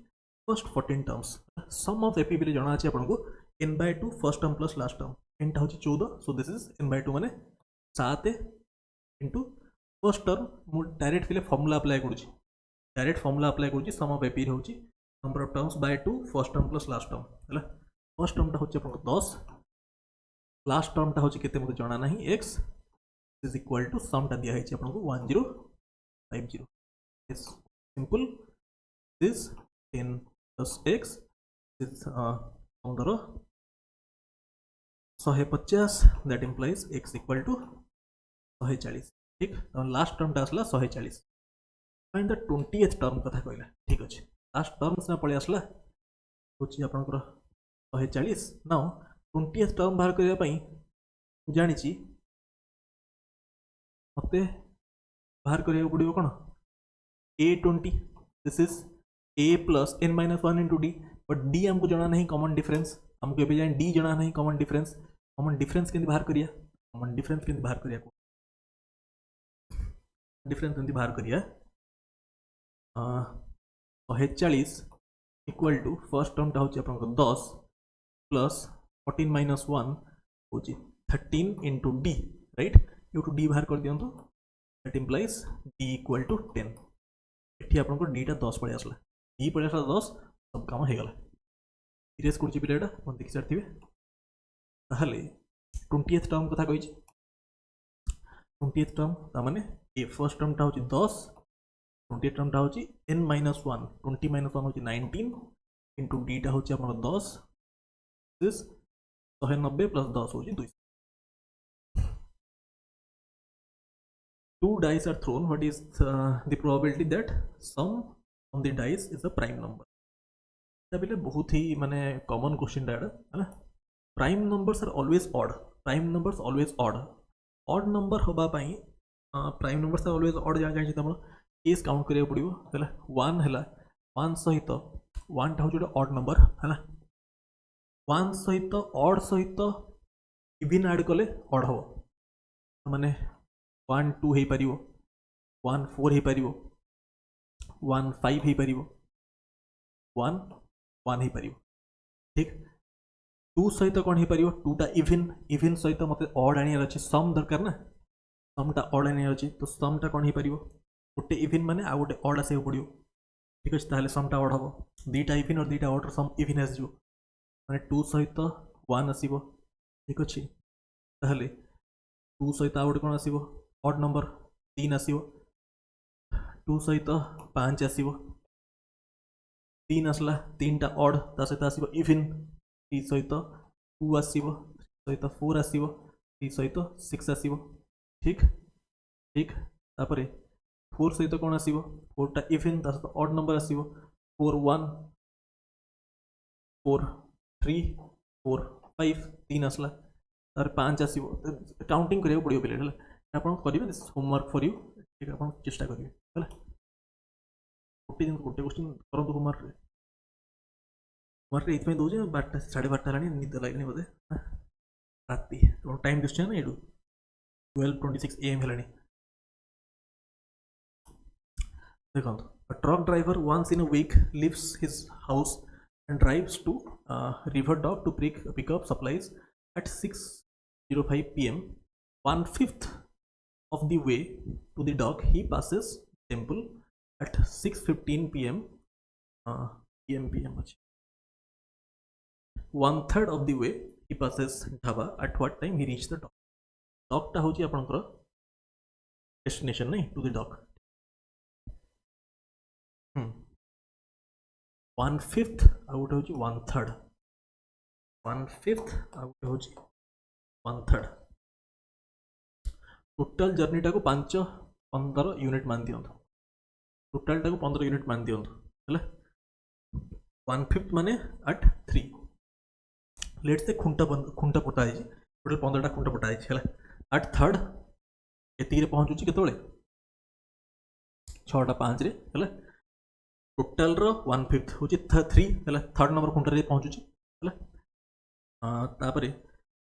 first 14 terms sum of AP bile jana achi apanku n by 2 first term plus last term n ta hochi 14 so this is n by 2 माने 7 into first term मु डायरेक्ट फिले फार्मूला अप्लाई करूची डायरेक्ट फार्मूला अप्लाई करूची सम ऑफ एपी होची number of terms by 2 first term plus last term हला फर्स्ट टर्म ता होची अपन 10 लास्ट टर्म ता होची केते मते जणा नाही x is equal to some ता दिया हेची अपन को 1050 is simple this 10 plus x is 15 150 that implies x equal to 140 ठीक लास्ट टर्म टा आसला 140 फाइंड द 20th टर्म कथा कहला ठीक अछि लास्ट टर्म से पळे आसला होची आपनकर 140 नाउ 20th टर्म बाहर करिया पई जानि छी मते बाहर करिया पड़िबो कोन a20 this is a plus n minus 1 into d but d हमको जाना नहीं कॉमन डिफरेंस हमको एबे जान d जाना नहीं कॉमन डिफरेंस केंति बाहर करिया कॉमन डिफरेंस केंति बाहर करिया डिफरेंस केंति बाहर करिया 140 इक्वल टू फर्स्ट टर्म टा होची आपन 10 प्लस 14 minus 1 होची 13 into d right you to d बाहर कर दियंतो that implies d equal to 10 एठी आपन को d टा 10 पड़े आसला d पड़े आसला 10 सब काम हे गला इरेज करची पिलेटा मन देखि सारथिबे ताहले 20th टर्म कथा कहिची 20th टर्म ता माने ए फर्स्ट टर्म टा होची 10 20th टर्म टा होची n minus 1 20 minus 1 होची 19 into d टा होची आपन 10 दिस 190 plus 10 होची 200 two dice are thrown what is the probability that sum on the dice is a prime number तबले बहुत ही माने कॉमन क्वेश्चन डाटा है ना prime numbers are always odd number होबा पई prime numbers are always odd जान जानि तमो केस काउंट करियो पड़िबो हला 1 हला 1 सहित 1 टा होजो ऑड नंबर है ना 1 सहित ऑड सहित इवन ऐड कले ऑड हो माने 1 2 हे परिबो 1 4 हे परिबो 1 5 हे परिबो 1 1 हे परिबो ठीक 2 सहित कोन हे परिबो 2 टा इवन सहित मते ऑड आनियार अछि सम दरकार ना सम टा ऑड आनियार अछि तो सम टा कोन हे परिबो गोटे इवन माने आ गोटे ऑड आसे पड़ियो ठीक अच्छे ताहले समटा ऑड हम दुईटा इविन और दुईटा ऑड सम इविन आसो माने 2 सहित 1 आसो ठीक अच्छे ताहले 2 सहित आउ गोटे कौन आसो ऑड नंबर 3 आसो 2 सहित 5 आसो 3 आसला 3टा ऑड ता सहित आसो इविन 3 सहित 2 आसो सहित 4 आसो 3 सहित 6 आसो ठीक ठीक तापरे 4 सहित कौन आसो 4टा इविन ता सहित ऑड नंबर आसो 4 1 4 3 4 5 3 आसला तार 5 आसो काउंटिंग करिया पड़ियो पिले आपन करिवे दिस होमवर्क फॉर यू ठीक आपन चेष्टा करिवे हला गोटे क्वेश्चन करंतु होमवर्क रे इतमे दोजे 12 12:30 लानी निद लागनी बोधे राती तो टाइम दिसछ ना एडू 12:26 AM हेलानी देखो a truck driver once in a week leaves his house and drives to river dock to pick up supplies at 6:05 PM. 1/5 of the way to the dock he passes temple at 6:15 PM. PM 1/3 of the way he passes dhaba at what time he reached the dock. Dock टा होची आपनकर destination नहीं to the dock. 1/5 आउट होची 1/3 1/5 आउट होची 1/3 टोटल जर्नी टा को 5-15 यूनिट मान दियंतु टोटल टा को 15 यूनिट मान दियंतु हैला 1/5 माने एट 3 लेट्स से खुंटा पोटा है टोटल 15 टा खुंटा पोटा है हैला एट थर्ड एती रे पहुंचुची केतोले 6:05 रे हैला टोटल रो 1/5 होची 3 हैला थर्ड नंबर खुंटा रे पहुंचुची हैला तापरे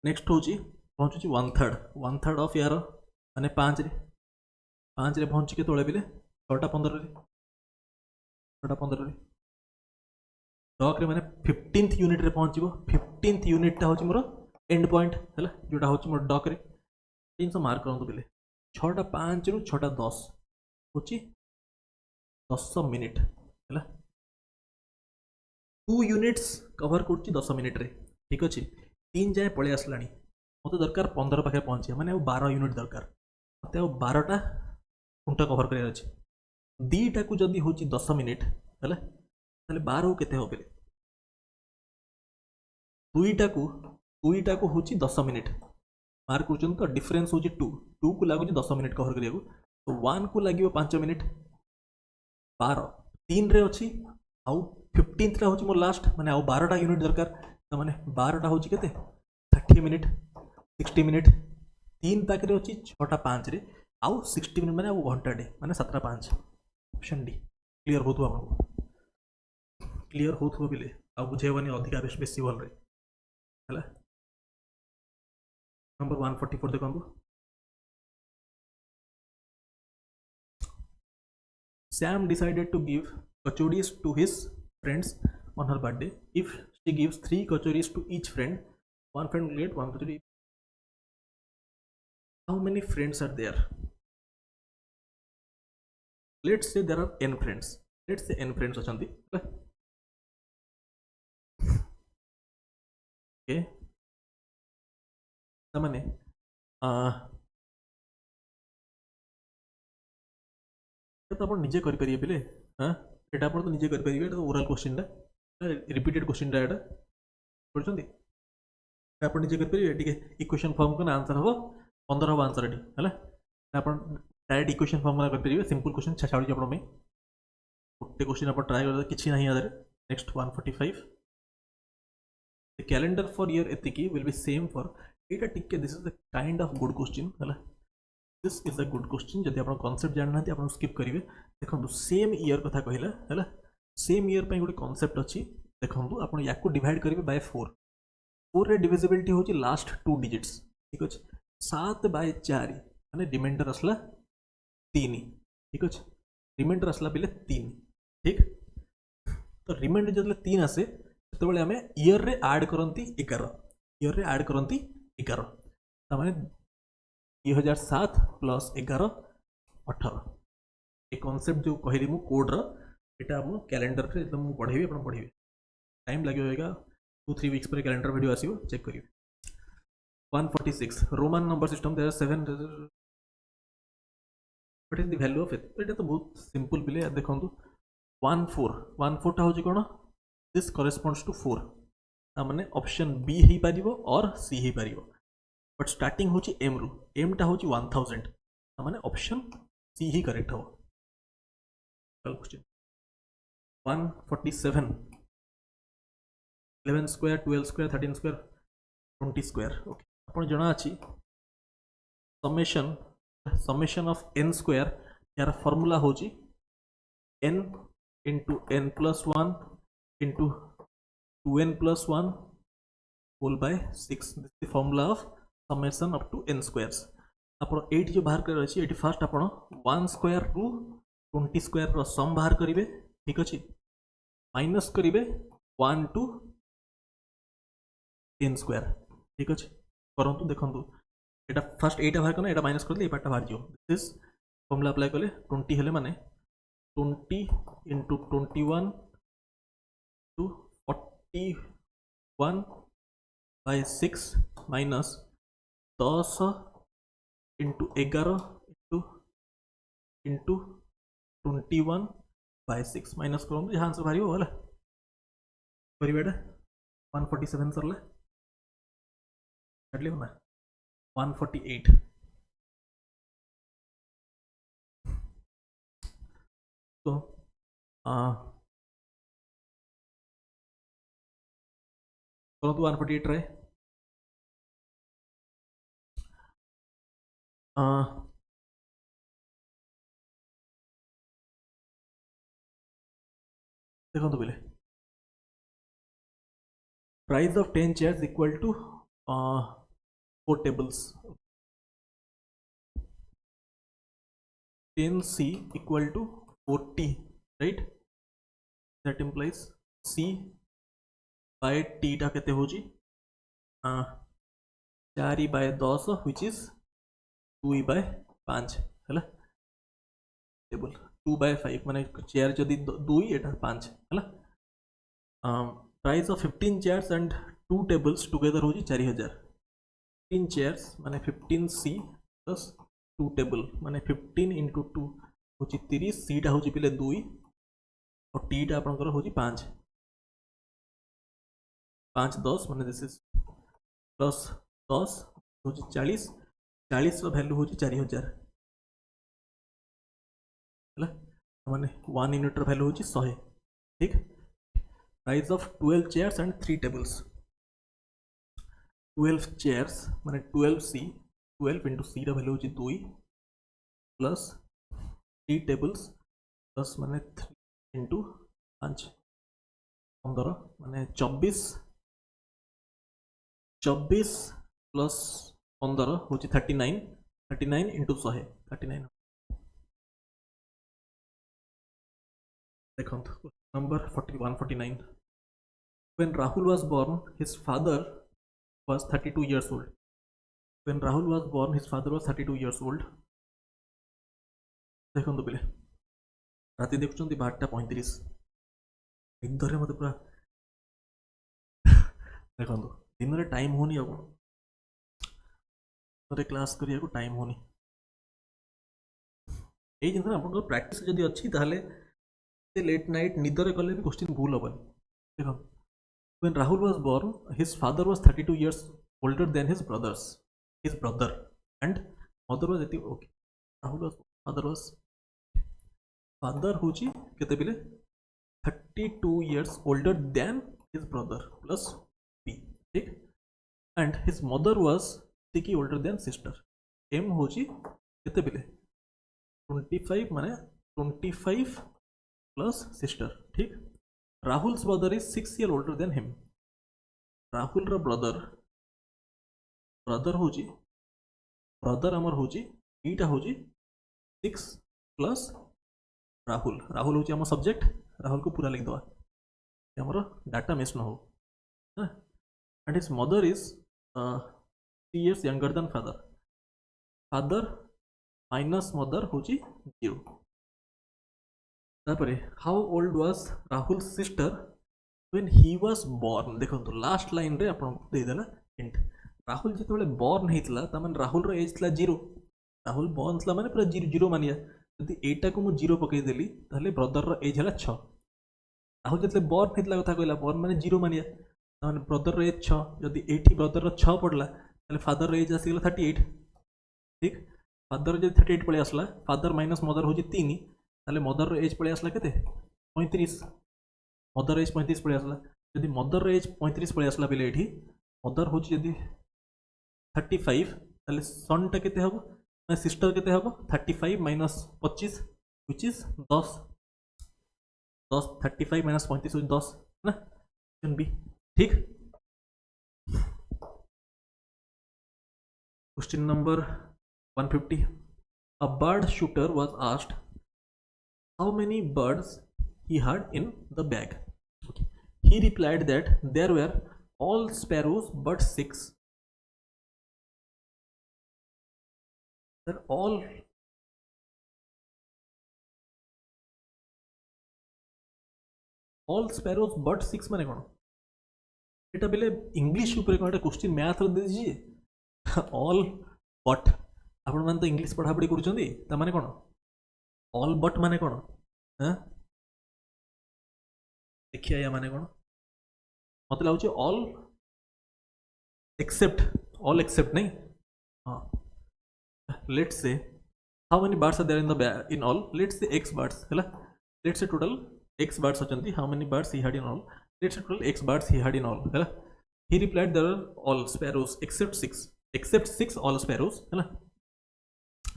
नेक्स्ट होची पहुंचुची 1/3 ऑफ यार माने 5 रे पहुंची के तोळे बिले 6:15 रे 6:15 रे डॉक रे माने 15th यूनिट रे पहुंचीबो 15th यूनिट ता होची मोर एंड पॉइंट हैला जोटा होची मोर डॉक रे 300 मार्क करंतु बिले 6:05 रु 6:10 होची 10 मिनिट हैला 2 यूनिट्स कवर करची 10 मिनिट रे ठीक अछि 3 जाय पळे आसलानी मते दरकार 15 पाखे पहुंचे माने 12 यूनिट दरकार मते 12टा खुंटा कवर करे अछि दीटा को जदी होची 10 मिनिट हैला ताले 12 केते होबे दुईटा को होची 10 मिनिट मार्क करचन तो डिफरेंस होची 2 को लागो 10 मिनिट कवर करियाको तो 1 को लागियो 5 मिनिट 12 3 रे अछि आउ 15th रा होची मोर लास्ट माने आउ 12टा यूनिट दरकार त माने 12टा होची केते 30 मिनिट 60 मिनिट 3 पाके रे होची 6:05 रे आउ 60 मिनिट माने आउ घंटा डे माने 7:05 ऑप्शन डी क्लियर होतु आपको क्लियर होतु बिले आ बुझेबनी अधिका बेसी भल रे हैला नंबर 144 देखंतु Sam decided to give kachoris to his friends on her birthday. If she gives 3 kachoris to each friend, one friend will get 1 kachori. How many friends are there? Let's say there are n friends. Let's say n friends achanti. Okay. tamane तो आप निजे कर परिए पिले हां एटा अपन तो निजे कर परिए तो ओरल क्वेश्चन टा रिपीटेड क्वेश्चन टा एटा पढछंती अपन निजे कर परिए ठीक है इक्वेशन फॉर्म को आंसर हो 15 हो आंसर एटी हला अपन डायरेक्ट इक्वेशन फॉर्म कर परिए सिंपल क्वेश्चन छाड़ी अपन में ओटे क्वेश्चन अपन ट्राई कर किछि नहीं आदर next 145 the calendar for year एतिकी विल बी सेम फॉर एटा टिके this is the kind of good question हला this is a good question जदि आप कॉन्सेप्ट जानना आप स्किप करेंगे देखो सेम ईयर कथा कहला है सेम ईयर गोटे कॉन्सेप्ट अच्छी देखो आप या डिवाइड करेंगे बाय 4 रे डिविजिबिलिटी होची लास्ट 2 डिजिट्स ठीक अच्छे 7/4 माने रिमाइंडर आसला 3 ठीक अच्छे रिमाइंडर आसला बेले 3 ठीक तो रिमाइंडर जो 3 आसे तो आम ईयर रे ऐड करती 11 ईयर रे ऐड करती 11 तामाने 2007 + 11 18 ये कॉन्सेप्ट जो कहली मु कोड रो यहाँ आम कैलेंडर में मुझे पढ़ेबी आप पढ़े टाइम लगे 2-3 वीक्स पर कैलेंडर वीडियो आसो चेक करेंगे 146 Roman number system there are 7 what is the value of it ये तो बहुत सिंपल पिले देखो 14 टा हूँ कौन दिस करेस्पॉन्ड्स टू 4 माने ऑप्शन बी ही पारिबो और सी ही पारिबो बट स्टार्टिंग होची एम रु एम टा होची 1000 माने ऑप्शन सी ही करेक्ट हो question 147 11 square 12 square 13 square 20 square okay अपन जना अछि समेशन ऑफ n स्क्वायर यार फार्मूला होची n into n plus 1 into 2n plus 1 whole by 6 this is the formula of summation up to n squares आपण 8 जो बाहर कर अछि एटी फर्स्ट आपण 1 स्क्वायर रु 20 स्क्वायर रो सम बाहर करिवे ठीक अछि माइनस करिवे 1 टू 10 स्क्वायर ठीक अछि करंतु देखंतु एटा फर्स्ट 8 बाहर करना एटा माइनस करले ए पार्ट बाहर जियो दिस फॉर्मूला अप्लाई करले 20 हेले माने 20 into 21 to 41 by 6 minus 10 into 11 into 21 by 6 minus करूँ यहाँ आंसर भारी होगा करिए 147 सरले काटले ना 148 तो करो तो 148 रहे देखो तो पहले price of 10 chairs equal to 4 tables 10c equal to 40 right that implies c by t टा केते होजी 4 by 10 which is 2 by 5 हैला टेबल 2 by 5 माने चेयर जदी 2 एटा 5 हैला price of 15 chairs and 2 tables together होजी 4000 15 चेयर्स माने 15c प्लस 2 टेबल माने 15 into 2 होची 30 c टा होची पिले 2 और t टा आपनकर होची 5 5 10 माने दिस इज प्लस 10 होची 40 40 रो वैल्यू होची 4000 हैला माने 1 यूनिट रो वैल्यू होची 100 ठीक price of 12 chairs and 3 tables 12 chairs माने 12c 12 into c रो वैल्यू होची 2 प्लस 3 टेबल्स प्लस माने 3 into 5 15 माने 24 प्लस 15 होची 39 into 100 39 देखो number 149 when Rahul was born his father was 32 years old when Rahul was born his father was 32 years old देखो पे राति देखुं 12:35 निदरे मत पूरा देखो दिन में टाइम होनी अब क्लास करिया को टाइम होनी ये जिन आप प्रैक्टिस जदि अच्छी ताहले लेट नाइट निदरे कले भी क्वेश्चन भूल हेबन देखो when Rahul was born his father was 32 years older than his brother and mother was okay Rahul was father होची केते बिले 32 years older than his brother plus b ठीक and his mother was सिकी older than sister m होची केते बिले 25 माने 25 plus sister ठीक Rahul's brother is 6 years older than him Rahul रा brother होची brother अमर होची ईटा होची 6 plus राहुल होची आम सब्जेक्ट राहुल को पूरा लिख दवा हमरो डाटा मिस न हो and his mother is 3 years younger than father minus mother होची 0 तापर how old was Rahul sister when he was born देखो लास्ट लाइन रे आपण देदेला हिंट राहुल जिते बोर्न होता ताମାନେ राहुल एज था 0 राहुल बोर्न था माने पूरा 0 मानिया यदि एटा को मु 0 पकईदेली ताहले ब्रदर एज है 6 राहुल जिते बोर्न होता कथा कहला बोर्न माने 0 मानिया ताମାନେ ब्रदर एज 6 जदि एठी ब्रदर 6 पड़ला ताहले फादर एज आसीगला 38 ठीक फादर जब 38 पड़े आसला फादर माइनस मदर हूँ 3 ताहले मदर एज पड़े आसला केते 35 मदर एज 35 पड़े आसला जदि मदर एज 35 पड़े आसला बेले एठी मदर हूँ जदि 35 ताहले सन टा केते हबो ना सिस्टर केते हबो 35 माइनस 25 व्हिच इज 10 35 माइनस 35 10 ना ऑप्शन बी ठीक। Question number 150 a bird shooter was asked how many birds he had in the bag. Okay. He replied that there were all sparrows but 6. They're all sparrows but 6 माने कौन एटा बेले इंग्लिश ऊपर कोन क्वेश्चन मैथ रे दे दीजिए ऑल बट आपण मान तो इंग्लिश पढ़ा पढ़ी करूछंदी ता माने कोन ऑल बट माने कोन हां देखिए या माने कोन मत लाउचे ऑल एक्सेप्ट नहीं हां let's say how many birds are there in the in all let's say x birds हैला let's say total x birds अचंती how many birds he had in all let's say total x birds he had in all हैला he replied there are all sparrows except 6 all sparrows हैला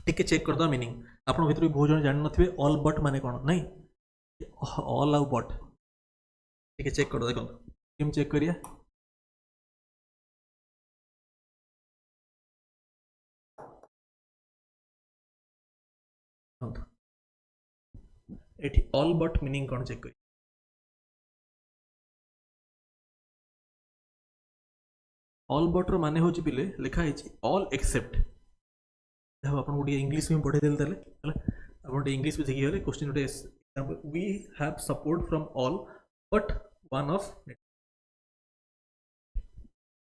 टिके चेक कर दो मीनिंग आपण भीतर बहुत जन जान नथिबे ऑल बट माने कोन नहीं ऑल आउ बट टिके चेक कर दो देखो केम चेक करिया एठी ऑल बट मीनिंग कोन चेक करिया ऑल बट रो माने होची पिले लिखा है ऑल एक्सेप्ट जब अपन गोटे इंग्लिश में पढ़े देले अपन इंग्लिश में देखिए क्वेश्चन गोटे example we have support from all but one of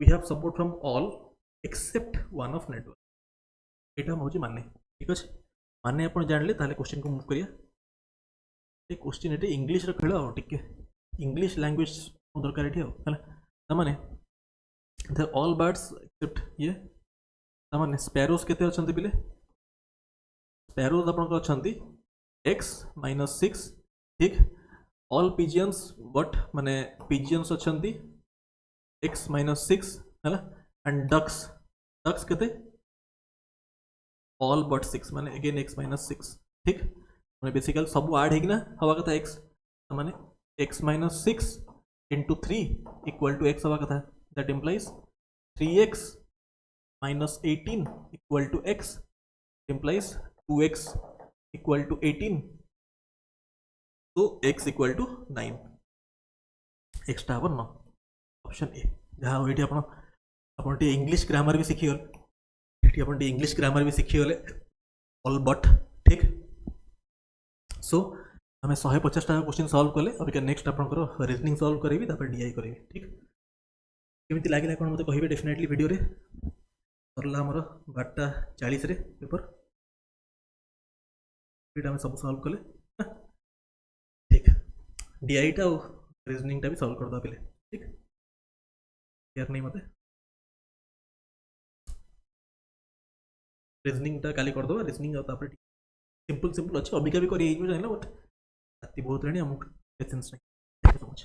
we have support from all except one of network एटा होची माने ठीक अछि माने अपन जानले ताले क्वेश्चन को मूव करिया ए क्वेश्चन एटे इंग्लिश रे खेल टिके इंग्लिश लैंग्वेज दरकार एठी हला माने द ऑल बर्ड्स एक्सेप्ट ये तामाने स्पैरोज केते अछंती बिले स्पैरोज आपन को अछंती x - 6 ठीक ऑल पिजियंस बट माने पिजियंस अछंती x - 6 हैला एंड डक्स केते ऑल बट 6 माने अगेन x - 6 ठीक माने बेसिकली सब ऐड हेगी ना हवा कथा x माने x - 6 * 3 = x हवा कथा that implies 3x minus 18 equal to x implies 2x equal to 18 so x equal to 9 extra हबन न ऑप्शन ए जहाँ हो अपन अपन इंग्लिश ग्रामर भी सीखी गले अपन इंग्लिश ग्रामर भी सीखी गले ऑल बट ठीक सो आम 150 टा क्वेश्चन सॉल्व कले अबिका नेक्स्ट आपनकर रीजनिंग सॉल्व करेबी तापर डीआई करेबी ठीक केमिति लागिला कोन मते कहिबे डेफिनेटली वीडियो रे सरला हमर 12:40 रे पेपर एटा हम सब सॉल्व कले ठीक डीआई टा रीजनिंग टा भी सॉल्व कर दो पहले ठीक क्लियर नहीं मते रीजनिंग टा काली कर दो रीजनिंग तापर सिंपल अच्छे अबिका भी करी जानला बट राति बहुत रेणी हम पेशेंस नहीं थैंक यू सो मच।